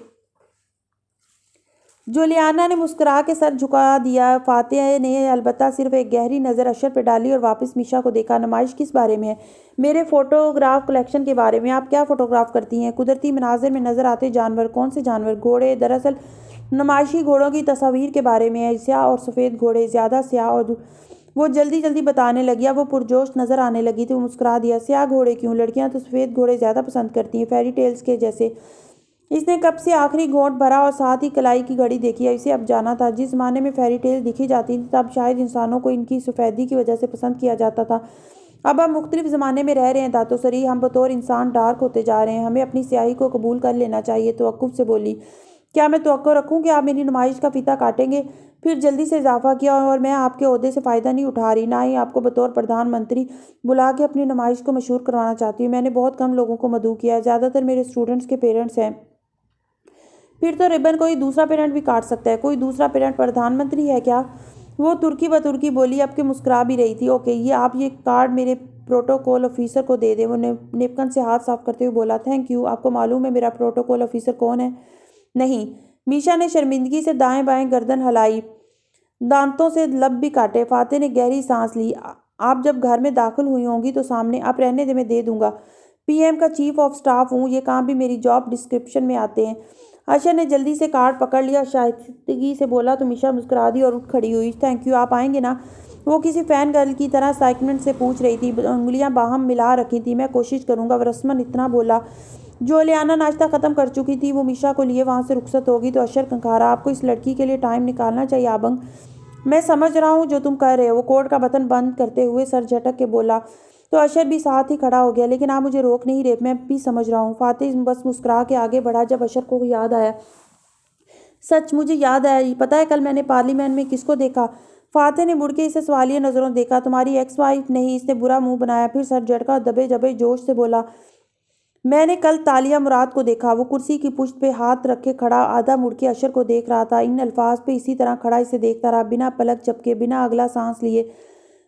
جولیانا نے مسکرا کے سر جھکا دیا۔ فاتح نے البتہ صرف ایک گہری نظر اشر پہ ڈالی اور واپس میشا کو دیکھا۔ نمائش کس بارے میں ہے؟ میرے فوٹوگراف کلیکشن کے بارے میں۔ آپ کیا فوٹوگراف کرتی ہیں؟ قدرتی مناظر میں نظر آتے جانور۔ کون سے جانور؟ گھوڑے؟ دراصل نمائشی گھوڑوں کی تصاویر کے بارے میں ہے، سیاہ اور سفید گھوڑے، زیادہ سیاہ، اور وہ جلدی جلدی بتانے لگی۔ اب وہ پرجوش نظر آنے لگی تھی۔ وہ مسکرا دیا۔ سیاہ گھوڑے کیوں؟ لڑکیاں تو سفید گھوڑے زیادہ پسند کرتی ہیں، فیری ٹیلز کے جیسے۔ اس نے کپ سے آخری گھونٹ بھرا اور ساتھ ہی کلائی کی گھڑی دیکھی۔ اسے اب جانا تھا جس زمانے میں فیری ٹیل دکھی جاتی تھی، تب شاید انسانوں کو ان کی سفیدی کی وجہ سے پسند کیا جاتا تھا۔ اب ہم مختلف زمانے میں رہ رہے ہیں داتو سری، ہم بطور انسان ڈارک ہوتے جا رہے ہیں، ہمیں اپنی سیاہی کو قبول کر لینا چاہیے۔ توقف سے بولی، کیا میں توقع رکھوں کہ آپ میری نمائش کا فیتا کاٹیں گے؟ پھر جلدی سے اضافہ کیا، اور میں آپ کے عہدے سے فائدہ نہیں اٹھا رہی، نہ ہی آپ کو بطور پردھان منتری بلا کے اپنی نمائش کو مشہور کروانا چاہتی ہوں۔ میں نے بہت کم لوگوں کو مدعو کیا ہے، زیادہ تر میرے اسٹوڈنٹس کے پیرنٹس ہیں۔ پھر تو ربن کوئی دوسرا پیرنٹ بھی کاٹ سکتا ہے۔ کوئی دوسرا پیرنٹ پردھان منتری ہے کیا؟ وہ ترکی بترکی بولی، اب کہ مسکرا بھی رہی تھی۔ اوکے، یہ آپ یہ کارڈ میرے پروٹوکول آفیسر کو دے دیں۔ وہ نیپکن سے ہاتھ صاف کرتے ہوئے بولا، تھینک یو۔ آپ کو معلوم ہے میرا پروٹوکول آفیسر کون ہے؟ نہیں۔ میشا نے شرمندگی سے دائیں بائیں گردن ہلائی، دانتوں سے لب بھی کاٹے۔ فاتح نے گہری سانس لی۔ آپ جب گھر میں داخل ہوئی ہوں گی تو سامنے، آپ رہنے دے، میں دے دوں گا۔ پی ایم کا چیف آف سٹاف ہوں، یہ کام بھی میری جاب ڈسکرپشن میں آتے ہیں۔ اشر نے جلدی سے کارڈ پکڑ لیا، شائستگی سے بولا تو میشا مسکرا دی اور اٹھ کھڑی ہوئی۔ تھینک یو، آپ آئیں گے نا؟ وہ کسی فین گرل کی طرح ایکسائٹمنٹ سے پوچھ رہی تھی، انگلیاں باہم ملا رکھی تھی۔ میں کوشش کروں گا، وہ رسماً اتنا بولا۔ جولیانا ناشتہ ختم کر چکی تھی، وہ میشا کو لیے وہاں سے رخصت ہوگی تو اشر کھنکھارا، آپ کو اس لڑکی کے لیے ٹائم نکالنا چاہیے آبنگ۔ میں سمجھ رہا ہوں جو تم کر رہے ہو، وہ کوٹ کا بٹن بند کرتے ہوئے سر جھٹک کے بولا تو اشر بھی ساتھ ہی کھڑا ہو گیا، لیکن آپ مجھے روک نہیں رہے، میں بھی سمجھ رہا ہوں۔ فاتح بس مسکرا کے آگے بڑھا۔ جب اشر کو یاد آیا، سچ مجھے یاد آیا، پتہ ہے کل میں نے پارلیمنٹ میں کس کو دیکھا؟ فاتح نے مڑ کے اسے سوالیہ نظروں دیکھا۔ تمہاری ایکس وائف نہیں؟ اس نے برا منہ بنایا، پھر سر جھٹکا، دبے دبے جوش سے بولا، میں نے کل تالیہ مراد کو دیکھا۔ وہ کرسی کی پشت پہ ہاتھ رکھے کھڑا، آدھا مڑ کے اشر کو دیکھ رہا تھا، ان الفاظ پہ اسی طرح کھڑا اسے دیکھتا رہا، بنا پلک جھپکے، بنا اگلا سانس لیے۔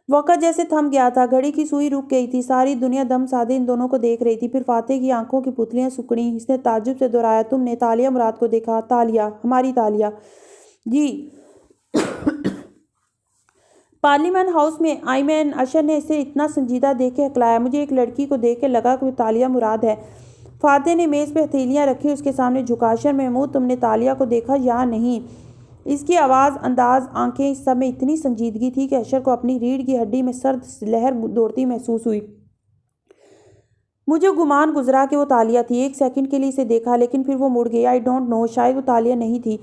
وقت جیسے تھم گیا تھا، گھڑی کی سوئی رک گئی تھی، ساری دنیا دم سادے ان دونوں کو دیکھ رہی تھی۔ پھر فاتح کی آنکھوں کی پتلیاں سکڑیں، اس نے تعجب سے دہرایا، تم نے تالیہ مراد کو دیکھا؟ تالیہ؟ ہماری تالیہ؟ جی۔ پارلیمنٹ ہاؤس میں، آئی مین، اشر نے اسے اتنا سنجیدہ دیکھ کے ہکلایا، مجھے ایک لڑکی کو دیکھ کے لگا کہ وہ تالیہ مراد ہے۔ فاتح نے میز پہ ہتھیلیاں رکھی اس کے سامنے جھکا، اشر محمود، تم نے تالیہ کو دیکھا یا نہیں؟ اس کی آواز، انداز، آنکھیں، اس سب میں اتنی سنجیدگی تھی کہ اشر کو اپنی ریڑھ کی ہڈی میں سرد لہر دوڑتی محسوس ہوئی۔ مجھے گمان گزرا کہ وہ تالیہ تھی، ایک سیکنڈ کے لیے اسے دیکھا، لیکن پھر وہ مڑ گئی۔ آئی ڈونٹ نو، شاید وہ تالیہ نہیں تھی۔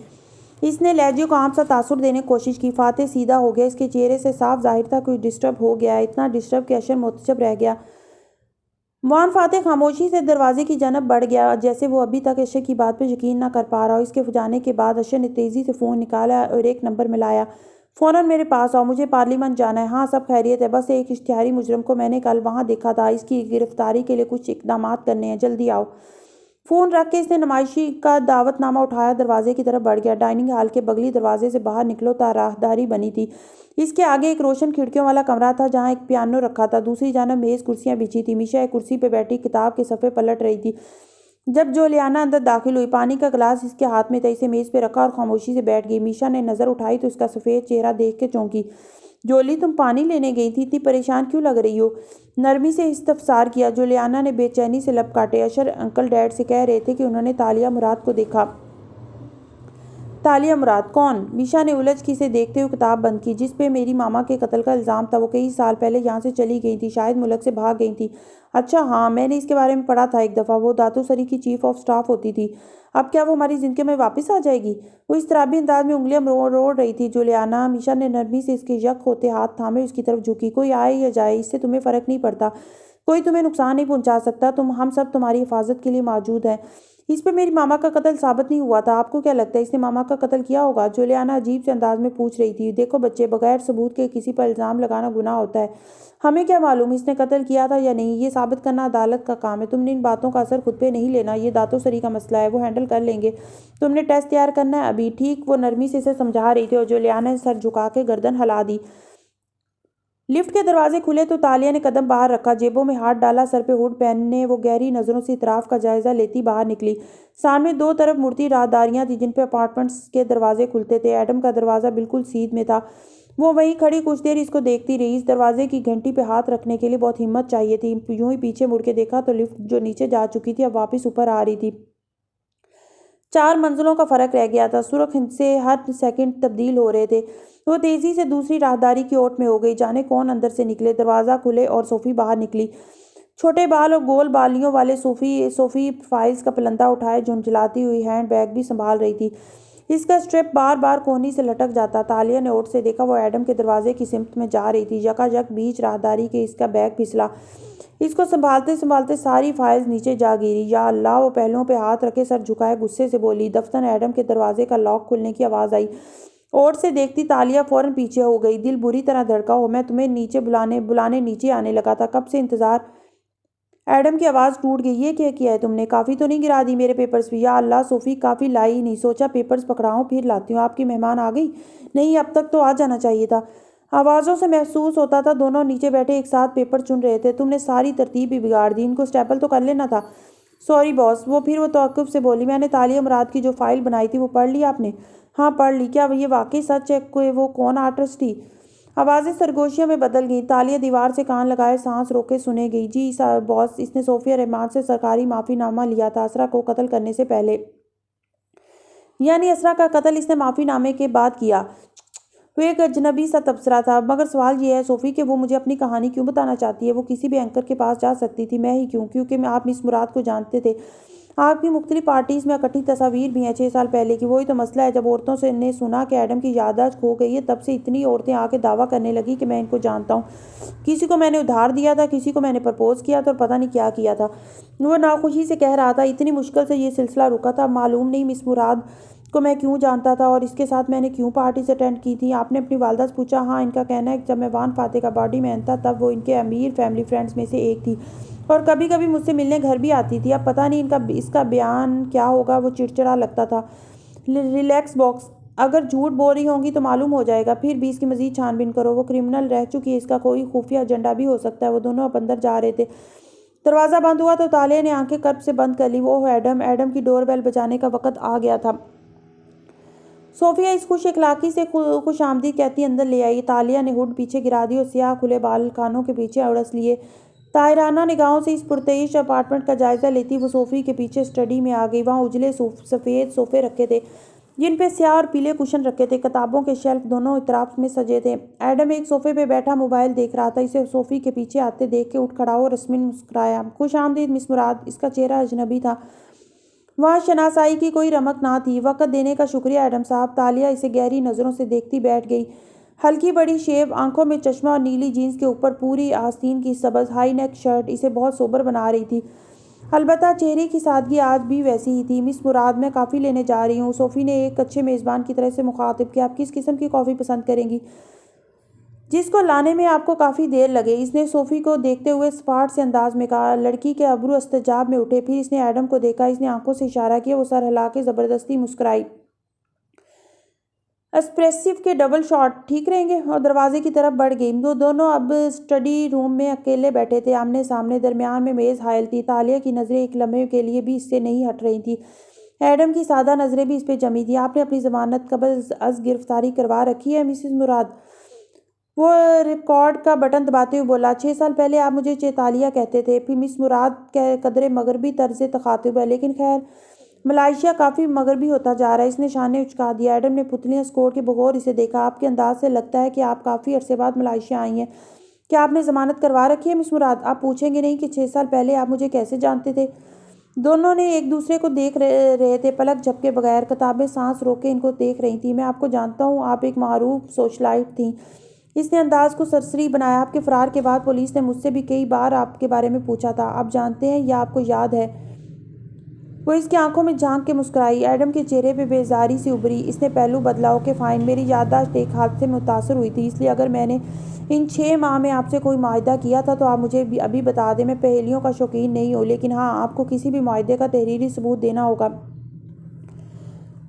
اس نے لہجے کو عام سا تاثر دینے کی کوشش کی۔ فاتح سیدھا ہو گیا، اس کے چہرے سے صاف ظاہر تھا کہ ڈسٹرب ہو گیا ہے، اتنا ڈسٹرب کہ اشر متعجب رہ گیا۔ وان فاتح خاموشی سے دروازے کی جانب بڑھ گیا، جیسے وہ ابھی تک اشر کی بات پہ یقین نہ کر پا رہا ہو۔ اس کے جانے کے بعد اشر نے تیزی سے فون نکالا اور ایک نمبر ملایا۔ فوراً میرے پاس آؤ، مجھے پارلیمنٹ جانا ہے۔ ہاں سب خیریت ہے، بس ایک اشتہاری مجرم کو میں نے کل وہاں دیکھا تھا، اس کی گرفتاری کے لیے کچھ اقدامات کرنے ہیں، جلدی آؤ۔ فون رکھ کے اس نے نمائشی کا دعوت نامہ اٹھایا، دروازے کی طرف بڑھ گیا۔ ڈائننگ ہال کے بغلی دروازے سے باہر نکلو تا راہداری بنی تھی۔ اس کے آگے ایک روشن کھڑکیوں والا کمرہ تھا جہاں ایک پیانو رکھا تھا، دوسری جانب میز کرسیاں بچھی تھی۔ میشا ایک کرسی پہ بیٹھی کتاب کے صفحے پلٹ رہی تھی جب جولیانا اندر داخل ہوئی۔ پانی کا گلاس اس کے ہاتھ میں تھا، اسے میز پہ رکھا اور خاموشی سے بیٹھ گئی۔ میشا نے نظر اٹھائی تو اس کا سفید چہرہ دیکھ کے چونکی۔ جولی، تم پانی لینے گئی تھی، اتنی پریشان کیوں لگ رہی ہو؟ نرمی سے استفسار کیا۔ جولیانا نے بے چینی سے لب کاٹے۔ اشر انکل ڈیڈ سے کہہ رہے تھے کہ انہوں نے تالیہ مراد کو دیکھا۔ تالیہ مراد کون؟ میشا نے الجھ کے اسے دیکھتے ہوئے کتاب بند کی، جس پہ میری ماما کے قتل کا الزام تھا۔ وہ کئی سال پہلے یہاں سے چلی گئی تھی، شاید ملک سے بھاگ گئی تھی۔ اچھا ہاں، میں نے اس کے بارے میں پڑھا تھا ایک دفعہ، وہ داتو سری کی چیف آف سٹاف ہوتی تھی۔ اب کیا وہ ہماری زندگی میں واپس آ جائے گی؟ وہ اضطرابی انداز میں انگلیاں مروڑ رہی تھی۔ جولیانا، میشا نے نرمی سے اس کے یک ہوتے ہاتھ تھامے اس کی طرف جھکی، کوئی آئے یا جائے اس سے تمہیں فرق نہیں پڑتا، کوئی تمہیں نقصان نہیں پہنچا سکتا، ہم سب تمہاری حفاظت کے لیے موجود ہیں۔ اس پہ میری ماما کا قتل ثابت نہیں ہوا تھا، آپ کو کیا لگتا ہے اس نے ماما کا قتل کیا ہوگا؟ جولیانا عجیب سے انداز میں پوچھ رہی تھی۔ دیکھو بچے، بغیر ثبوت کے کسی پر الزام لگانا گناہ ہوتا ہے، ہمیں کیا معلوم اس نے قتل کیا تھا یا نہیں، یہ ثابت کرنا عدالت کا کام ہے، تم نے ان باتوں کا اثر خود پہ نہیں لینا، یہ داتو سری کا مسئلہ ہے، وہ ہینڈل کر لیں گے، تم نے ٹیسٹ تیار کرنا ہے ابھی، ٹھیک؟ وہ نرمی سے اسے سمجھا رہی تھی اور جولیانا نے سر جھکا کے گردن ہلا دی۔ لفٹ کے دروازے کھلے تو تالیہ نے قدم باہر رکھا، جیبوں میں ہاتھ ڈالا، سر پہ ہوڈ پہنے وہ گہری نظروں سے اطراف کا جائزہ لیتی باہر نکلی۔ سامنے دو طرف مڑتی راہداریاں تھیں جن پہ اپارٹمنٹس کے دروازے کھلتے تھے۔ ایڈم کا دروازہ بالکل سیدھ میں تھا۔ وہ وہیں کھڑی کچھ دیر اس کو دیکھتی رہی۔ اس دروازے کی گھنٹی پہ ہاتھ رکھنے کے لیے بہت ہمت چاہیے تھی۔ یوں ہی پیچھے مڑ کے دیکھا تو لفٹ جو نیچے جا چکی تھی اب واپس اوپر آ رہی تھی۔ 4 منزلوں کا فرق رہ گیا تھا۔ سرخ سے ہر سیکنڈ تبدیل ہو رہے تھے۔ وہ تیزی سے دوسری راہداری کی اوٹ میں ہو گئی۔ جانے کون اندر سے نکلے۔ دروازہ کھلے اور صوفی باہر نکلی۔ چھوٹے بال اور گول بالیوں والے صوفی فائلز کا پلندہ اٹھائے جھنجھلاتی ہوئی ہینڈ بیگ بھی سنبھال رہی تھی۔ اس کا اسٹرپ بار بار کونی سے لٹک جاتا۔ تالیہ نے اوٹ سے دیکھا، وہ ایڈم کے دروازے کی سمت میں جا رہی تھی۔ یکایک بیچ راہداری کے اس کا بیگ پھسلا۔ اس کو سنبھالتے سنبھالتے ساری فائلز نیچے جا گری۔ یا اللہ! وہ پہلوؤں پہ ہاتھ رکھے سر جھکائے غصے سے بولی۔ دفتر ایڈم کے دروازے کا لاک کھلنے کی آواز آئی۔ اوٹ سے دیکھتی تالیہ فوراً پیچھے ہو گئی۔ دل بری طرح دھڑکا۔ میں تمہیں نیچے بلانے نیچے آنے لگا تھا، کب سے انتظار۔ ایڈم کی آواز ٹوٹ گئی۔ یہ کیا کیا ہے تم نے؟ کافی تو نہیں گرا دی میرے پیپرز بھی؟ یا اللہ صوفی، کافی لائی ہی نہیں، سوچا پیپرز پکڑاؤں پھر لاتی ہوں۔ آپ کی مہمان آ گئی؟ نہیں، اب تک تو آ جانا چاہیے تھا۔ آوازوں سے محسوس ہوتا تھا دونوں نیچے بیٹھے ایک ساتھ پیپر چن رہے تھے۔ تم نے ساری ترتیب ہی بگاڑ دی، ان کو اسٹیپل تو کر لینا تھا۔ سوری باس۔ پھر وہ توقف سے بولی۔ میں نے تالیہ مراد کی جو فائل بنائی تھی وہ پڑھ لی آپ نے؟ ہاں پڑھ لی۔ کیا یہ واقعی سچ ہے کہ وہ کون آرٹسٹ تھی؟ آوازیں سرگوشیوں میں بدل گئیں۔ تالیہ دیوار سے کان لگائے سانس روکے سنے گئی۔ جی باس، اس نے صوفیہ رحمان سے سرکاری معافی نامہ لیا تھا اسرا کو قتل کرنے سے پہلے۔ یعنی اسرا کا قتل اس نے معافی نامے کے بعد کیا؟ وہ ایک اجنبی سا تبصرہ تھا۔ مگر سوال یہ ہے صوفی کہ وہ مجھے اپنی کہانی کیوں بتانا چاہتی ہے؟ وہ کسی بھی اینکر کے پاس جا سکتی تھی، میں ہی کیوں؟ کیونکہ آپ مس مراد کو جانتے تھے۔ آپ کی مختلف پارٹیز میں اکٹھی تصاویر بھی ہیں 6 سال پہلے کی۔ وہی تو مسئلہ ہے، جب عورتوں نے سنا کہ ایڈم کی یادداشت کھو گئی ہے، تب سے اتنی عورتیں آ کے دعویٰ کرنے لگی کہ میں ان کو جانتا ہوں۔ کسی کو میں نے ادھار دیا تھا، کسی کو میں نے پرپوز کیا تھا اور پتہ نہیں کیا کیا تھا۔ وہ ناخوشی سے کہہ رہا تھا۔ اتنی مشکل سے یہ سلسلہ رکا تھا۔ معلوم نہیں مس مراد کو میں کیوں جانتا تھا اور اس کے ساتھ میں نے کیوں پارٹیز اٹینڈ کی تھیں۔ آپ نے اپنی والدہ سے پوچھا؟ ہاں، ان کا کہنا ہے کہ جب میں وان فاتح کا باڈی مین تھا تب وہ ان کے امیر فیملی فرینڈز میں سے ایک تھی اور کبھی کبھی مجھ سے ملنے گھر بھی آتی تھی۔ اب پتہ نہیں اس کا بیان کیا ہوگا۔ وہ چڑچڑا لگتا تھا۔ ریلیکس باکس، اگر جھوٹ بول رہی ہوں گی تو معلوم ہو جائے گا، پھر بھی اس کی مزید چھان بین کرو۔ وہ کرمنل رہ چکی ہے، اس کا کوئی خفیہ ایجنڈا بھی ہو سکتا ہے۔ وہ دونوں اب اندر جا رہے تھے۔ دروازہ بند ہوا تو تالیہ نے آنکھیں کرب سے بند کر لی۔ وہ ایڈم کی ڈور بیل بجانے کا وقت آ گیا تھا۔ صوفیہ اس خوش اخلاقی سے خوش آمدید کہتی اندر لے آئی۔ تالیہ نے ہڈ پیچھے گرا دی اور سیاہ کھلے بال کانوں کے پیچھے اڑس لیے۔ طاہرانہ نگاہوں سے اس پرتعیش اپارٹمنٹ کا جائزہ لیتی وہ صوفی کے پیچھے اسٹڈی میں آ گئی۔ وہاں اجلے سفید صوفے رکھے تھے جن پہ سیاہ اور پیلے کشن رکھے تھے۔ کتابوں کے شیلف دونوں اطراف میں سجے تھے۔ ایڈم ایک صوفے پہ بیٹھا موبائل دیکھ رہا تھا۔ اسے صوفی کے پیچھے آتے دیکھ کے اٹھ کھڑا ہوا اور رسمن مسکرایا۔ خوش آمدید مس مراد۔ اس کا چہرہ اجنبی تھا، وہاں شناسائی کی کوئی رمق نہ تھی۔ وقت دینے کا شکریہ ایڈم صاحب۔ تالیہ اسے گہری نظروں سے دیکھتی بیٹھ گئی۔ ہلکی بڑی شیو، آنکھوں میں چشمہ اور نیلی جینس کے اوپر پوری آستین کی سبز ہائی نیک شرٹ اسے بہت سوبر بنا رہی تھی۔ البتہ چہرے کی سادگی آج بھی ویسی ہی تھی۔ مس مراد، میں کافی لینے جا رہی ہوں، صوفی نے ایک اچھے میزبان کی طرح سے مخاطب کیا۔ آپ کس قسم کی کافی پسند کریں گی؟ جس کو لانے میں آپ کو کافی دیر لگے، اس نے صوفی کو دیکھتے ہوئے سپاٹ سے انداز میں کہا۔ لڑکی کے ابرو استجاب میں اٹھے۔ پھر اس نے ایڈم کو دیکھا، اس نے آنکھوں سے اشارہ کیا۔ وہ سر ہلا کے زبردستی مسکرائی۔ اسپریسو کے ڈبل شاٹ ٹھیک رہیں گے؟ اور دروازے کی طرف بڑھ گئی۔ وہ دونوں اب اسٹڈی روم میں اکیلے بیٹھے تھے، آمنے سامنے۔ درمیان میں میز حائل تھی۔ تالیہ کی نظریں ایک لمحے کے لیے بھی اس سے نہیں ہٹ رہی تھیں۔ ایڈم کی سادہ نظریں بھی اس پہ جمی تھیں۔ آپ نے اپنی ضمانت قبل از گرفتاری کروا رکھی ہے مسز مراد؟ وہ ریکارڈ کا بٹن دباتے ہوئے بولا۔ 6 سال پہلے آپ مجھے چیتالیہ کہتے تھے۔ پھر مس مراد قدرے مغربی طرز تخاطب ہے، لیکن خیر ملائیشیا کافی مغربی ہوتا جا رہا ہے۔ اس نے شانے اچکا دیا۔ ایڈم نے پتلیاں سکوڑ کے بغور اسے دیکھا۔ آپ کے انداز سے لگتا ہے کہ آپ کافی عرصے بعد ملائیشیا آئی ہیں۔ کیا آپ نے ضمانت کروا رکھی ہے مس مراد؟ آپ پوچھیں گے نہیں کہ 6 سال پہلے آپ مجھے کیسے جانتے تھے؟ دونوں نے ایک دوسرے کو دیکھ رہے تھے، پلک جھپکے بغیر۔ کتابیں سانس روکے ان کو دیکھ رہی تھیں۔ میں آپ کو جانتا ہوں، آپ ایک معروف سوشلائٹ تھیں۔ اس نے انداز کو سرسری بنایا۔ آپ کے فرار کے بعد پولیس نے مجھ سے بھی کئی بار آپ کے بارے میں پوچھا تھا۔ آپ جانتے ہیں یا آپ کو یاد ہے؟ وہ اس کی آنکھوں میں جھانک کے مسکرائی۔ ایڈم کے چہرے پہ بیزاری سی ابھری۔ اس نے پہلو بدلا۔ اوکے فائن، میری یادداشت ایک حادثے میں متاثر ہوئی تھی، اس لیے اگر میں نے ان 6 ماہ میں آپ سے کوئی معاہدہ کیا تھا تو آپ مجھے ابھی بتا دیں۔ میں پہیلیوں کا شوقین نہیں ہوں، لیکن ہاں، آپ کو کسی بھی معاہدے کا تحریری ثبوت دینا ہوگا۔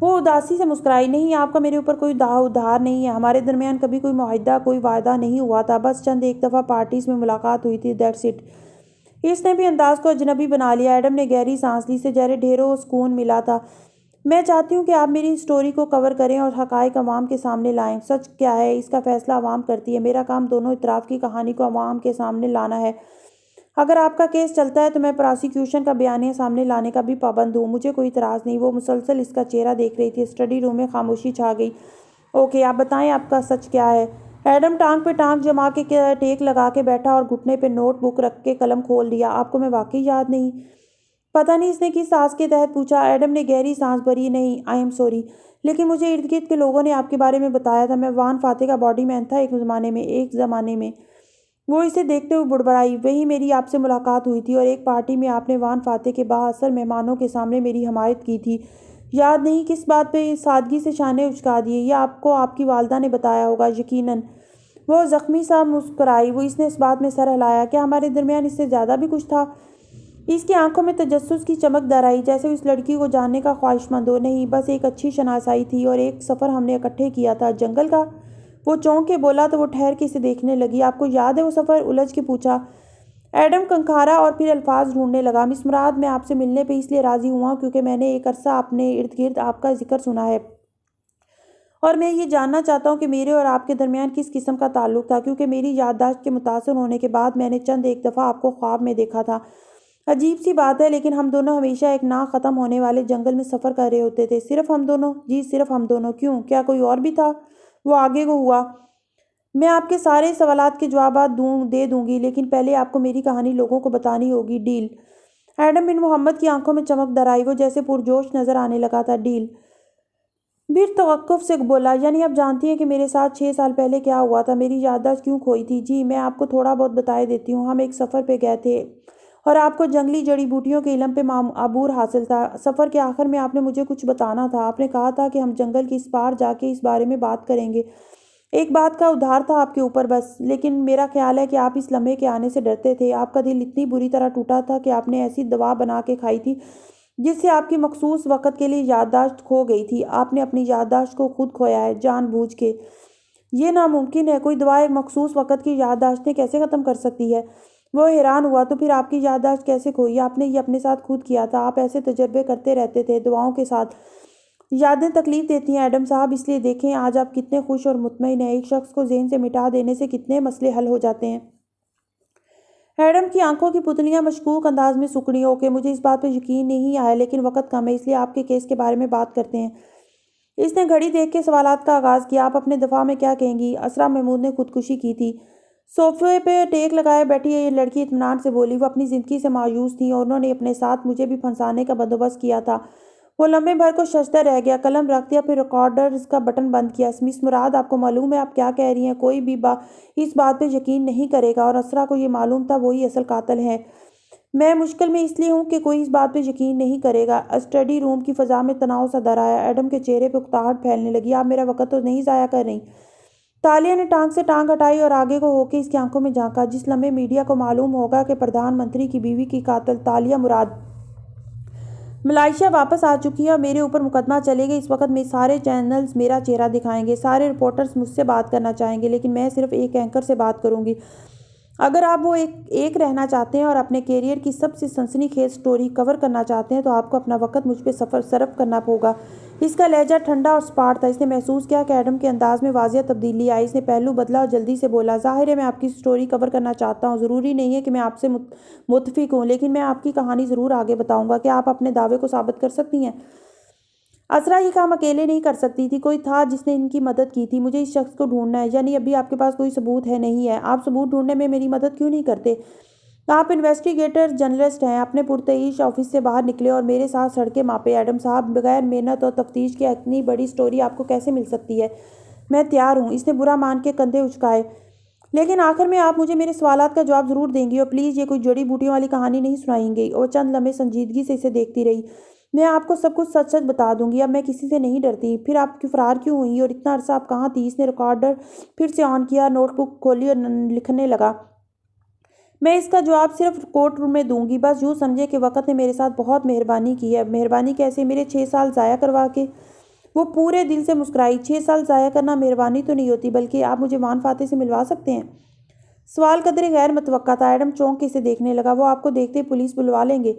وہ اداسی سے مسکرائی۔ نہیں، آپ کا میرے اوپر کوئی ادھار نہیں ہے۔ ہمارے درمیان کبھی کوئی معاہدہ، کوئی وعدہ نہیں ہوا تھا، بس چند ایک دفعہ پارٹیز میں ملاقات ہوئی تھی، دیٹس اٹ۔ اس نے بھی انداز کو اجنبی بنا لیا۔ ایڈم نے گہری سانس لی، سے چہرے ڈھیروں سکون ملا تھا۔ میں چاہتی ہوں کہ آپ میری سٹوری کو کور کریں اور حقائق عوام کے سامنے لائیں۔ سچ کیا ہے اس کا فیصلہ عوام کرتی ہے، میرا کام دونوں اطراف کی کہانی کو عوام کے سامنے لانا ہے۔ اگر آپ کا کیس چلتا ہے تو میں پراسیکیوشن کا بیانیہ سامنے لانے کا بھی پابند ہوں، مجھے کوئی اعتراض نہیں۔ وہ مسلسل اس کا چہرہ دیکھ رہی تھی۔ اسٹڈی روم میں خاموشی چھا گئی۔ اوکے، آپ بتائیں آپ کا سچ کیا ہے؟ ایڈم ٹانگ پہ ٹانگ جما کے ٹیک لگا کے بیٹھا اور گھٹنے پہ نوٹ بک رکھ کے قلم کھول دیا۔ آپ کو میں واقعی یاد نہیں؟ پتہ نہیں، اس نے کس سانس کے تحت پوچھا۔ ایڈم نے گہری سانس بھری۔ نہیں، آئی ایم سوری، لیکن مجھے ارد گرد کے لوگوں نے آپ کے بارے میں بتایا تھا۔ میں وان فاتح کا باڈی مین تھا ایک زمانے میں۔ وہ اسے دیکھتے ہوئے بڑبڑائی۔ وہیں میری آپ سے ملاقات ہوئی تھی اور ایک پارٹی میں آپ نے وان فاتح کے بااثر مہمانوں کے سامنے میری حمایت کی تھی۔ یاد نہیں کس بات پہ؟ سادگی سے شانے اچکا دیے۔ یہ آپ کو آپ کی والدہ نے بتایا ہوگا، یقیناً۔ وہ زخمی سا مسکرائی۔ اس نے اس بات میں سر ہلایا۔ کیا ہمارے درمیان اس سے زیادہ بھی کچھ تھا؟ اس کی آنکھوں میں تجسس کی چمک در آئی، جیسے اس لڑکی کو جاننے کا خواہش مند ہو۔ نہیں، بس ایک اچھی شناسائی تھی اور ایک سفر ہم نے اکٹھے کیا تھا۔ جنگل کا؟ وہ چونک کے بولا تو وہ ٹھہر کے اسے دیکھنے لگی۔ آپ کو یاد ہے وہ سفر؟ الجھ کے پوچھا ایڈم کنکھارا اور پھر الفاظ ڈھونڈنے لگا۔ مس مراد، میں آپ سے ملنے پہ اس لیے راضی ہوا کیونکہ میں نے ایک عرصہ اپنے ارد گرد آپ کا ذکر سنا ہے اور میں یہ جاننا چاہتا ہوں کہ میرے اور آپ کے درمیان کس قسم کا تعلق تھا، کیونکہ میری یادداشت کے متاثر ہونے کے بعد میں نے چند ایک دفعہ آپ کو خواب میں دیکھا تھا۔ عجیب سی بات ہے، لیکن ہم دونوں ہمیشہ ایک نہ ختم ہونے والے جنگل میں سفر کر رہے ہوتے تھے۔ صرف ہم دونوں؟ جی، صرف ہم دونوں۔ کیوں؟ کیا کوئی اور بھی تھا؟ وہ آگے کو ہوا۔ میں آپ کے سارے سوالات کے جوابات دے دوں گی، لیکن پہلے آپ کو میری کہانی لوگوں کو بتانی ہوگی۔ ڈیل؟ ایڈم بن محمد کی آنکھوں میں چمک در آئی۔ وہ جیسے پرجوش نظر آنے لگا تھا۔ ڈیل؟ پھر توقف سے بولا، یعنی آپ جانتی ہیں کہ میرے ساتھ 6 سال پہلے کیا ہوا تھا، میری یادداشت کیوں کھوئی تھی؟ جی، میں آپ کو تھوڑا بہت بتائے دیتی ہوں۔ ہم ایک سفر پہ گئے تھے اور آپ کو جنگلی جڑی بوٹیوں کے علم پہ عبور حاصل تھا۔ سفر کے آخر میں آپ نے مجھے کچھ بتانا تھا۔ آپ نے کہا تھا کہ ہم جنگل کی اس پار جا کے اس بارے میں بات کریں گے۔ ایک بات کا ادھار تھا آپ کے اوپر بس، لیکن میرا خیال ہے کہ آپ اس لمحے کے آنے سے ڈرتے تھے۔ آپ کا دل اتنی بری طرح ٹوٹا تھا کہ آپ نے ایسی دوا بنا کے کھائی تھی جس سے آپ کی مخصوص وقت کے لیے یادداشت کھو گئی تھی۔ آپ نے اپنی یادداشت کو خود کھویا ہے، جان بوجھ کے۔ یہ ناممکن ہے۔ کوئی دوا ایک مخصوص وقت کی یادداشتیں کیسے ختم کر سکتی ہے؟ وہ حیران ہوا۔ تو پھر آپ کی یادداشت کیسے کھوئی؟ آپ نے یہ اپنے ساتھ خود کیا تھا۔ آپ ایسے تجربے کرتے رہتے تھے دواؤں کے ساتھ۔ یادیں تکلیف دیتی ہیں ایڈم صاحب، اس لیے دیکھیں آج آپ کتنے خوش اور مطمئن ہیں۔ ایک شخص کو ذہن سے مٹا دینے سے کتنے مسئلے حل ہو جاتے ہیں۔ ایڈم کی آنکھوں کی پتلیاں مشکوک انداز میں سکڑیں۔ اوکے، مجھے اس بات پہ یقین نہیں آیا، لیکن وقت کم ہے، اس لیے آپ کے کیس کے بارے میں بات کرتے ہیں۔ اس نے گھڑی دیکھ کے سوالات کا آغاز کیا۔ آپ اپنے دفاع میں کیا کہیں گی؟ اسرا محمود نے خودکشی کی تھی۔ صوفے پہ ٹیک لگائے بیٹھی یہ لڑکی اطمینان سے بولی۔ وہ اپنی زندگی سے مایوس تھیں اور انہوں نے اپنے ساتھ مجھے بھی پھنسانے کا بندوبست کیا تھا۔ وہ لمحے بھر کو ششدر رہ گیا، قلم رکھ دیا، پھر ریکارڈر کا بٹن بند کیا۔ مس مراد، آپ کو معلوم ہے آپ کیا کہہ رہی ہیں؟ کوئی بھی اس بات پہ یقین نہیں کرے گا، اور اسرا کو یہ معلوم تھا وہی اصل قاتل ہے۔ میں مشکل میں اس لیے ہوں کہ کوئی اس بات پہ یقین نہیں کرے گا۔ اسٹڈی روم کی فضا میں تناؤ سا در آیا۔ ایڈم کے چہرے پہ اکتاہٹ پھیلنے لگی۔ آپ میرا وقت تو نہیں ضائع کر رہی؟ تالیہ نے ٹانگ سے ٹانگ ہٹائی اور آگے کو ہو کے اس کی آنکھوں میں جھانکا۔ جس لمحے میڈیا کو معلوم ہوگا کہ پردھان منتری کی بیوی کی قاتل تالیہ مراد ملائیشیا واپس آ چکی ہے اور میرے اوپر مقدمہ چلے گا، اس وقت میں سارے چینلز میرا چہرہ دکھائیں گے، سارے رپورٹرز مجھ سے بات کرنا چاہیں گے، لیکن میں صرف ایک اینکر سے بات کروں گی۔ اگر آپ وہ ایک رہنا چاہتے ہیں اور اپنے کیریئر کی سب سے سنسنی خیز سٹوری کور کرنا چاہتے ہیں تو آپ کو اپنا وقت مجھ پہ صرف کرنا ہوگا۔ اس کا لہجہ ٹھنڈا اور سپاٹ تھا۔ اس نے محسوس کیا کہ ایڈم کے انداز میں واضح تبدیلی آئی۔ اس نے پہلو بدلا اور جلدی سے بولا، ظاہر ہے میں آپ کی سٹوری کور کرنا چاہتا ہوں، ضروری نہیں ہے کہ میں آپ سے متفق ہوں، لیکن میں آپ کی کہانی ضرور آگے بتاؤں گا۔ کیا آپ اپنے دعوے کو ثابت کر سکتی ہیں؟ اسرا یہ کام اکیلے نہیں کر سکتی تھی، کوئی تھا جس نے ان کی مدد کی تھی۔ مجھے اس شخص کو ڈھونڈنا ہے۔ یعنی ابھی آپ کے پاس کوئی ثبوت ہے؟ نہیں ہے۔ آپ ثبوت ڈھونڈنے میں میری مدد کیوں نہیں کرتے؟ آپ انویسٹیگیٹر جرنلسٹ ہیں۔ اپنے پرتعیش آفس سے باہر نکلے اور میرے ساتھ سڑکیں ماپے۔ ایڈم صاحب، بغیر محنت اور تفتیش کے اتنی بڑی سٹوری آپ کو کیسے مل سکتی ہے؟ میں تیار ہوں۔ اس نے برا مان کے کندھے اچکائے۔ لیکن آخر میں آپ مجھے میرے سوالات کا جواب ضرور دیں گی، اور پلیز یہ کوئی جڑی بوٹیوں والی کہانی نہیں سنائیں گی۔ وہ چند لمحے سنجیدگی سے اسے دیکھتی رہی۔ میں آپ کو سب کچھ سچ سچ بتا دوں گی، اب میں کسی سے نہیں ڈرتی۔ پھر آپ کی فرار کیوں ہوئی اور اتنا عرصہ آپ کہاں تھی؟ اس نے ریکارڈر پھر سے آن کیا، نوٹ بک کھولی اور لکھنے لگا۔ میں اس کا جواب صرف کورٹ روم میں دوں گی، بس یوں سمجھے کہ وقت نے میرے ساتھ بہت مہربانی کی ہے۔ مہربانی کیسے؟ میرے 6 سال ضائع کروا کے؟ وہ پورے دل سے مسکرائی۔ 6 سال ضائع کرنا مہربانی تو نہیں ہوتی، بلکہ آپ مجھے وان فاتح سے ملوا سکتے ہیں؟ سوال قدرے غیر متوقع تھا۔ ایڈم چونک کے اسے دیکھنے لگا۔ وہ آپ کو دیکھتے ہی پولیس بلوا لیں گے۔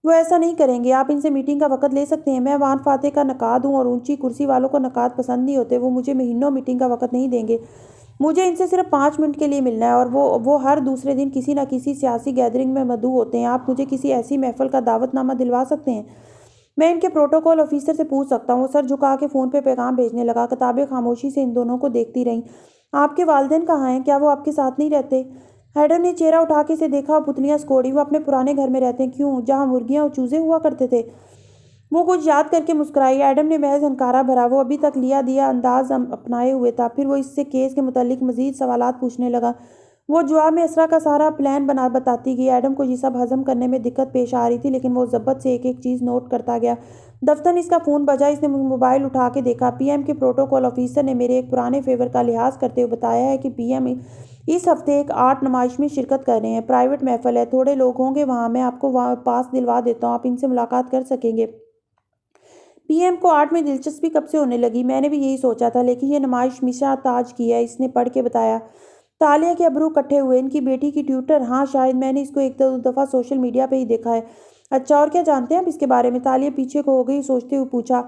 وہ ایسا نہیں کریں گے۔ آپ ان سے میٹنگ کا وقت لے سکتے ہیں۔ میں وان فاتح کا نقاد ہوں اور اونچی کرسی والوں کو نقاد پسند نہیں ہوتے۔ وہ مجھے مہینوں میٹنگ کا وقت نہیں دیں گے۔ مجھے ان سے صرف 5 منٹ کے لیے ملنا ہے، اور وہ ہر دوسرے دن کسی نہ کسی سیاسی گیدرنگ میں مدعو ہوتے ہیں۔ آپ مجھے کسی ایسی محفل کا دعوت نامہ دلوا سکتے ہیں؟ میں ان کے پروٹوکول آفیسر سے پوچھ سکتا ہوں۔ وہ سر جھکا کے فون پہ پیغام بھیجنے لگا۔ کتابیں خاموشی سے ان دونوں کو دیکھتی رہیں۔ آپ کے والدین کہاں ہیں؟ کیا وہ آپ کے ساتھ نہیں رہتے؟ ایڈم نے چہرہ اٹھا کے اسے دیکھا اور پتلیاں سکوڑی۔ وہ اپنے پرانے گھر میں رہتے ہیں۔ کیوں؟ جہاں مرغیاں اور چوزے ہوا کرتے تھے۔ وہ کچھ یاد کر کے مسکرائی۔ ایڈم نے محض ہنکارا بھرا۔ وہ ابھی تک لیا دیا انداز اپنائے ہوئے تھا۔ پھر وہ اس سے کیس کے متعلق مزید سوالات پوچھنے لگا۔ وہ جواب میں اسرا کا سارا پلان بتاتی گئی۔ ایڈم کو یہ سب ہضم کرنے میں دقت پیش آ رہی تھی، لیکن وہ ضبط سے ایک ایک چیز نوٹ کرتا گیا۔ دفتر اس کا فون بجا۔ اس نے موبائل اٹھا کے دیکھا۔ پی ایم کے پروٹوکول آفیسر نے میرے ایک پرانے فیور کا لحاظ کرتے ہوئے بتایا ہے کہ پی ایم اس ہفتے ایک آرٹ نمائش میں شرکت کر رہے ہیں۔ پرائیویٹ محفل ہے، تھوڑے لوگ ہوں گے وہاں۔ میں آپ کو وہاں پاس دلوا دیتا ہوں، آپ ان سے ملاقات کر سکیں گے۔ پی ایم کو آرٹ میں دلچسپی کب سے ہونے لگی؟ میں نے بھی یہی سوچا تھا، لیکن یہ نمائش میشا تاج کی ہے، اس نے پڑھ کے بتایا۔ تالیہ کے ابرو کٹھے ہوئے۔ ان کی بیٹی کی ٹیوٹر؟ ہاں شاید، میں نے اس کو ایک دو دفعہ سوشل میڈیا پہ ہی دیکھا ہے۔ اچھا، اور کیا جانتے ہیں آپ اس کے بارے میں؟ تالیہ پیچھے کو ہو گئی، سوچتے ہوئے پوچھا۔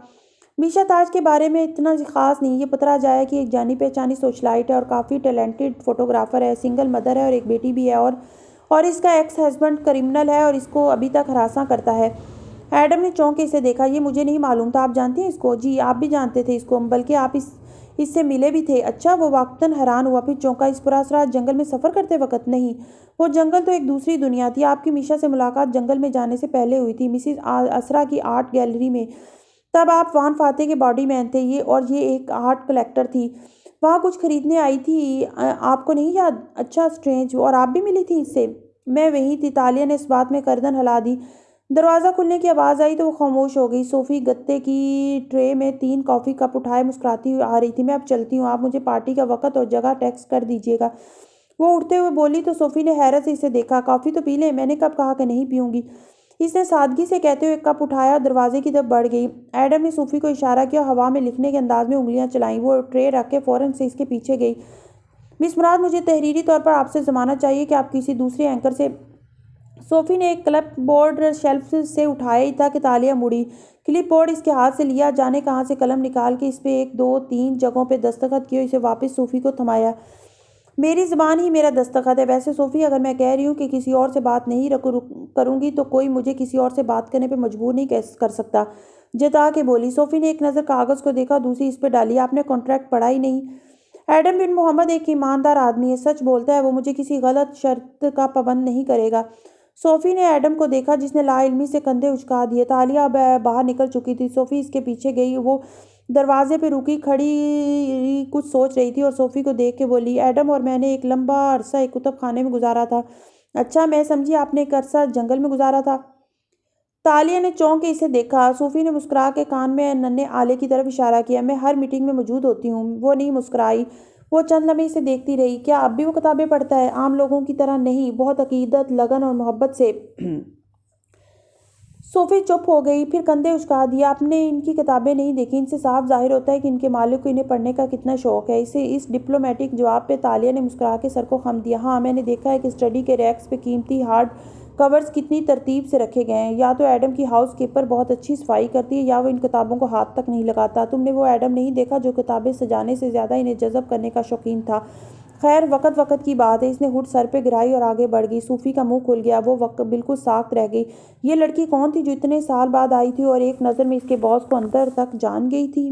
میشا تاج کے بارے میں اتنا خاص نہیں۔ یہ پتہ جایا کہ ایک جانی پہچانی سوشلائٹ ہے اور کافی ٹیلنٹڈ فوٹوگرافر ہے، سنگل مدر ہے اور ایک بیٹی بھی ہے، اور اس کا ایکس ہسبینڈ کرمنل ہے اور اس کو ابھی تک ہراساں کرتا ہے۔ ایڈم نے چونک کے اسے دیکھا۔ یہ مجھے نہیں معلوم تھا۔ آپ جانتے ہیں اس کو؟ جی، آپ بھی جانتے تھے اس کو، بلکہ آپ اس سے ملے بھی تھے۔ اچھا، وہ وقتاً حیران ہوا، پھر چونکا۔ اس پراسرار جنگل میں سفر کرتے وقت؟ نہیں، وہ جنگل تو ایک دوسری دنیا تھی۔ آپ کی میشا سے ملاقات جنگل میں جانے سے پہلے ہوئی تھی، مسز اسرا کی آرٹ گیلری میں۔ تب آپ وان فاتح کے باڈی مین تھے اور یہ ایک آرٹ کلیکٹر تھی۔ وہاں کچھ خریدنے آئی تھی، آپ کو نہیں یاد؟ اچھا، اسٹرینج، اور آپ بھی ملی تھی اس سے؟ میں وہیں تھی۔ تالیہ نے اس بات میں گردن ہلا دی۔ دروازہ کھلنے کی آواز آئی تو وہ خاموش ہو گئی۔ صوفی گتے کی ٹرے میں 3 کافی کپ اٹھائے مسکراتی ہوئی آ رہی تھی۔ میں اب چلتی ہوں، آپ مجھے پارٹی کا وقت اور جگہ ٹیکسٹ کر دیجیے گا۔ وہ اٹھتے ہوئے بولی تو صوفی نے حیرت سے اسے دیکھا۔ کافی تو پی لیں، میں نے کب کہا کہ نہیں پیوں گی؟ اس نے سادگی سے کہتے ہوئے ایک کپ اٹھایا اور دروازے کی طرف بڑھ گئی۔ ایڈم نے صوفی کو اشارہ کیا، ہوا میں لکھنے کے انداز میں انگلیاں چلائیں۔ وہ ٹرے رکھ کے فوراً سے اس کے پیچھے گئی۔ مس مراد، مجھے تحریری طور پر آپ سے ضمانت چاہیے کہ آپ کسی دوسرے اینکر سے۔ صوفی نے ایک کلپ بورڈ شیلف سے اٹھایا ہی تھا کہ تالیہ مڑی۔ کلپ بورڈ اس کے ہاتھ سے لیا، جانے کہاں سے قلم نکال کے اس پہ 1 2 3 جگہوں پہ دستخط کیے، اسے واپس صوفی کو تھمایا۔ میری زبان ہی میرا دستخط ہے۔ ویسے صوفی، اگر میں کہہ رہی ہوں کہ کسی اور سے بات نہیں کروں گی تو کوئی مجھے کسی اور سے بات کرنے پہ مجبور نہیں کر سکتا، جتا کے بولی۔ صوفی نے ایک نظر کاغذ کو دیکھا، دوسری اس پہ ڈالی۔ آپ نے کانٹریکٹ پڑھا ہی نہیں؟ ایڈم بن محمد ایک ایماندار آدمی ہے، سچ بولتا ہے وہ، مجھے کسی غلط شرط کا پابند نہیں کرے گا۔ صوفی نے ایڈم کو دیکھا جس نے لا علمی سے کندھے اچکا دیے۔ تالیہ باہر نکل چکی تھی، صوفی اس کے پیچھے گئی۔ وہ دروازے پہ رکی کھڑی کچھ سوچ رہی تھی اور صوفی کو دیکھ کے بولی، ایڈم اور میں نے ایک لمبا عرصہ ایک کتب خانے میں گزارا تھا۔ اچھا، میں سمجھی آپ نے ایک عرصہ جنگل میں گزارا تھا۔ تالیہ نے چونک کے اسے دیکھا۔ صوفی نے مسکرا کے کان میں ننھے آلے کی طرف اشارہ کیا۔ میں ہر میٹنگ میں موجود ہوتی ہوں۔ وہ نہیں مسکرائی، وہ چند لمحے اسے دیکھتی رہی۔ کیا اب بھی وہ کتابیں پڑھتا ہے؟ عام لوگوں کی طرح نہیں، بہت عقیدت، لگن اور محبت سے۔ صوفی چپ ہو گئی، پھر کندھے اچکا دیے۔ آپ نے ان کی کتابیں نہیں دیکھی؟ ان سے صاف ظاہر ہوتا ہے کہ ان کے مالک کو انہیں پڑھنے کا کتنا شوق ہے۔ اس ڈپلومیٹک جواب پہ تالیہ نے مسکرا کے سر کو خم دیا۔ ہاں، میں نے دیکھا ہے کہ اسٹڈی کے ریکس پہ قیمتی ہارڈ کورز کتنی ترتیب سے رکھے گئے ہیں۔ یا تو ایڈم کی ہاؤس کیپر بہت اچھی صفائی کرتی ہے یا وہ ان کتابوں کو ہاتھ تک نہیں لگاتا۔ تم نے وہ ایڈم نہیں دیکھا جو کتابیں سجانے سے زیادہ انہیں جذب کرنے کا شوقین تھا؟ خیر، وقت کی بات ہے۔ اس نے ہڈ سر پہ گرائی اور آگے بڑھ گئی۔ صوفی کا منہ کھل گیا، وہ بالکل ساکت رہ گئی۔ یہ لڑکی کون تھی جو اتنے سال بعد آئی تھی اور ایک نظر میں اس کے باس کو اندر تک جان گئی تھی؟